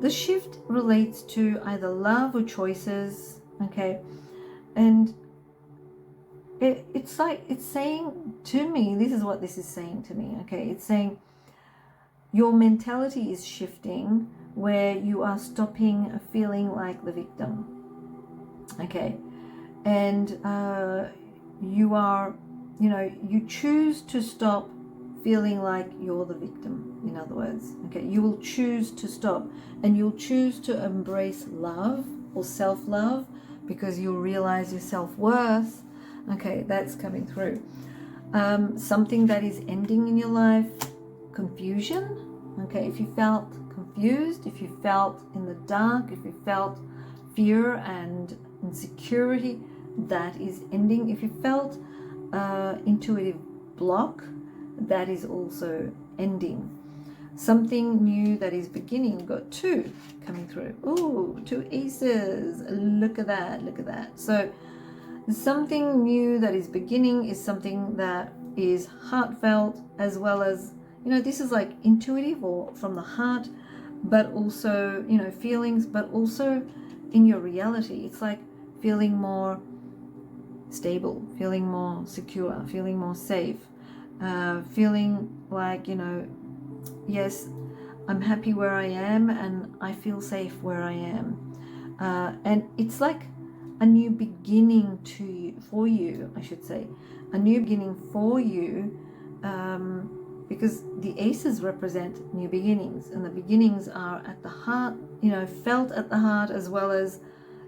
The shift relates to either love or choices. Okay, and it's like, it's saying to me, this is what this is saying to me. Okay, it's saying your mentality is shifting, where you are stopping feeling like the victim. Okay, and you are, you know, you choose to stop feeling like you're the victim, in other words. Okay, you will choose to stop, and you'll choose to embrace love or self-love, because you'll realize your self-worth. Okay, that's coming through. Something that is ending in your life, confusion. Okay, if you felt confused, if you felt in the dark, if you felt fear and insecurity, that is ending. If you felt intuitive block, that is also ending. Something new that is beginning. We've got 2 coming through. Ooh, 2 aces. Look at that, look at that. So something new that is beginning is something that is heartfelt, as well as, you know, this is like intuitive or from the heart, but also, you know, feelings, but also in your reality. It's like feeling more stable, feeling more secure, feeling more safe, feeling like, you know, yes, I'm happy where I am and I feel safe where I am. And it's like a new beginning for you, I should say. A new beginning for you, because the aces represent new beginnings, and the beginnings are at the heart, you know, felt at the heart, as well as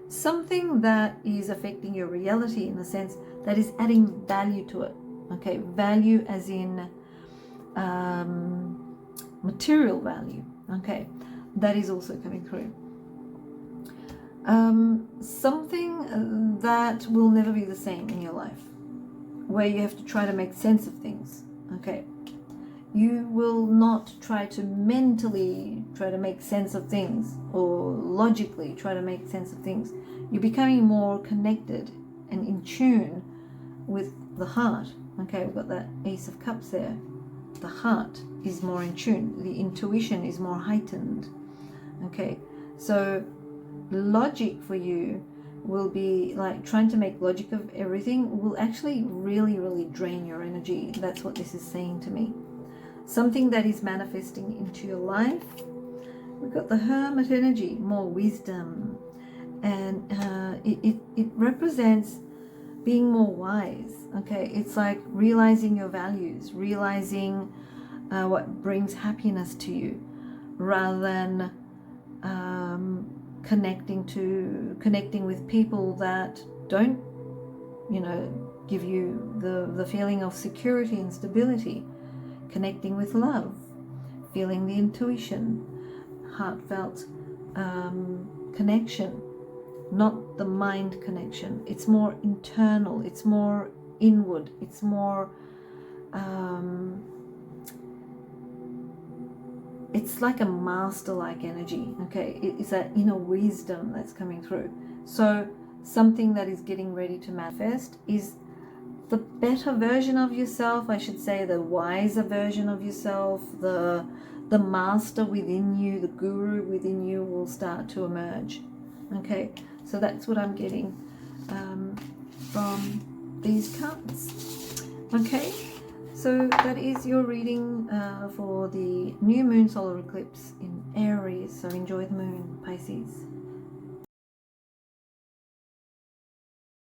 something that is affecting your reality, in the sense that is adding value to it. Okay, value as in material value. Okay, that is also coming through. Something that will never be the same in your life, where you have to try to make sense of things. Okay, you will not try to mentally try to make sense of things, or logically try to make sense of things. You're becoming more connected and in tune with the heart. Okay, we've got that Ace of Cups there. The heart is more in tune. The intuition is more heightened. Okay, so logic for you will be like trying to make logic of everything will actually really drain your energy. That's what this is saying to me. Something that is manifesting into your life. We've got the Hermit energy, more wisdom, and it represents being more wise. Okay, it's like realizing your values, realizing what brings happiness to you, rather than connecting with people that don't, you know, give you the feeling of security and stability. Connecting with love, feeling the intuition, heartfelt connection, not the mind connection. It's more internal, it's more inward, it's more it's like a master-like energy. Okay, it's that inner wisdom that's coming through. So something that is getting ready to manifest is the better version of yourself, I should say, the wiser version of yourself, the master within you, the guru within you will start to emerge. Okay, so that's what I'm getting from these cards. Okay, so that is your reading for the new moon solar eclipse in Aries. So enjoy the moon, Pisces.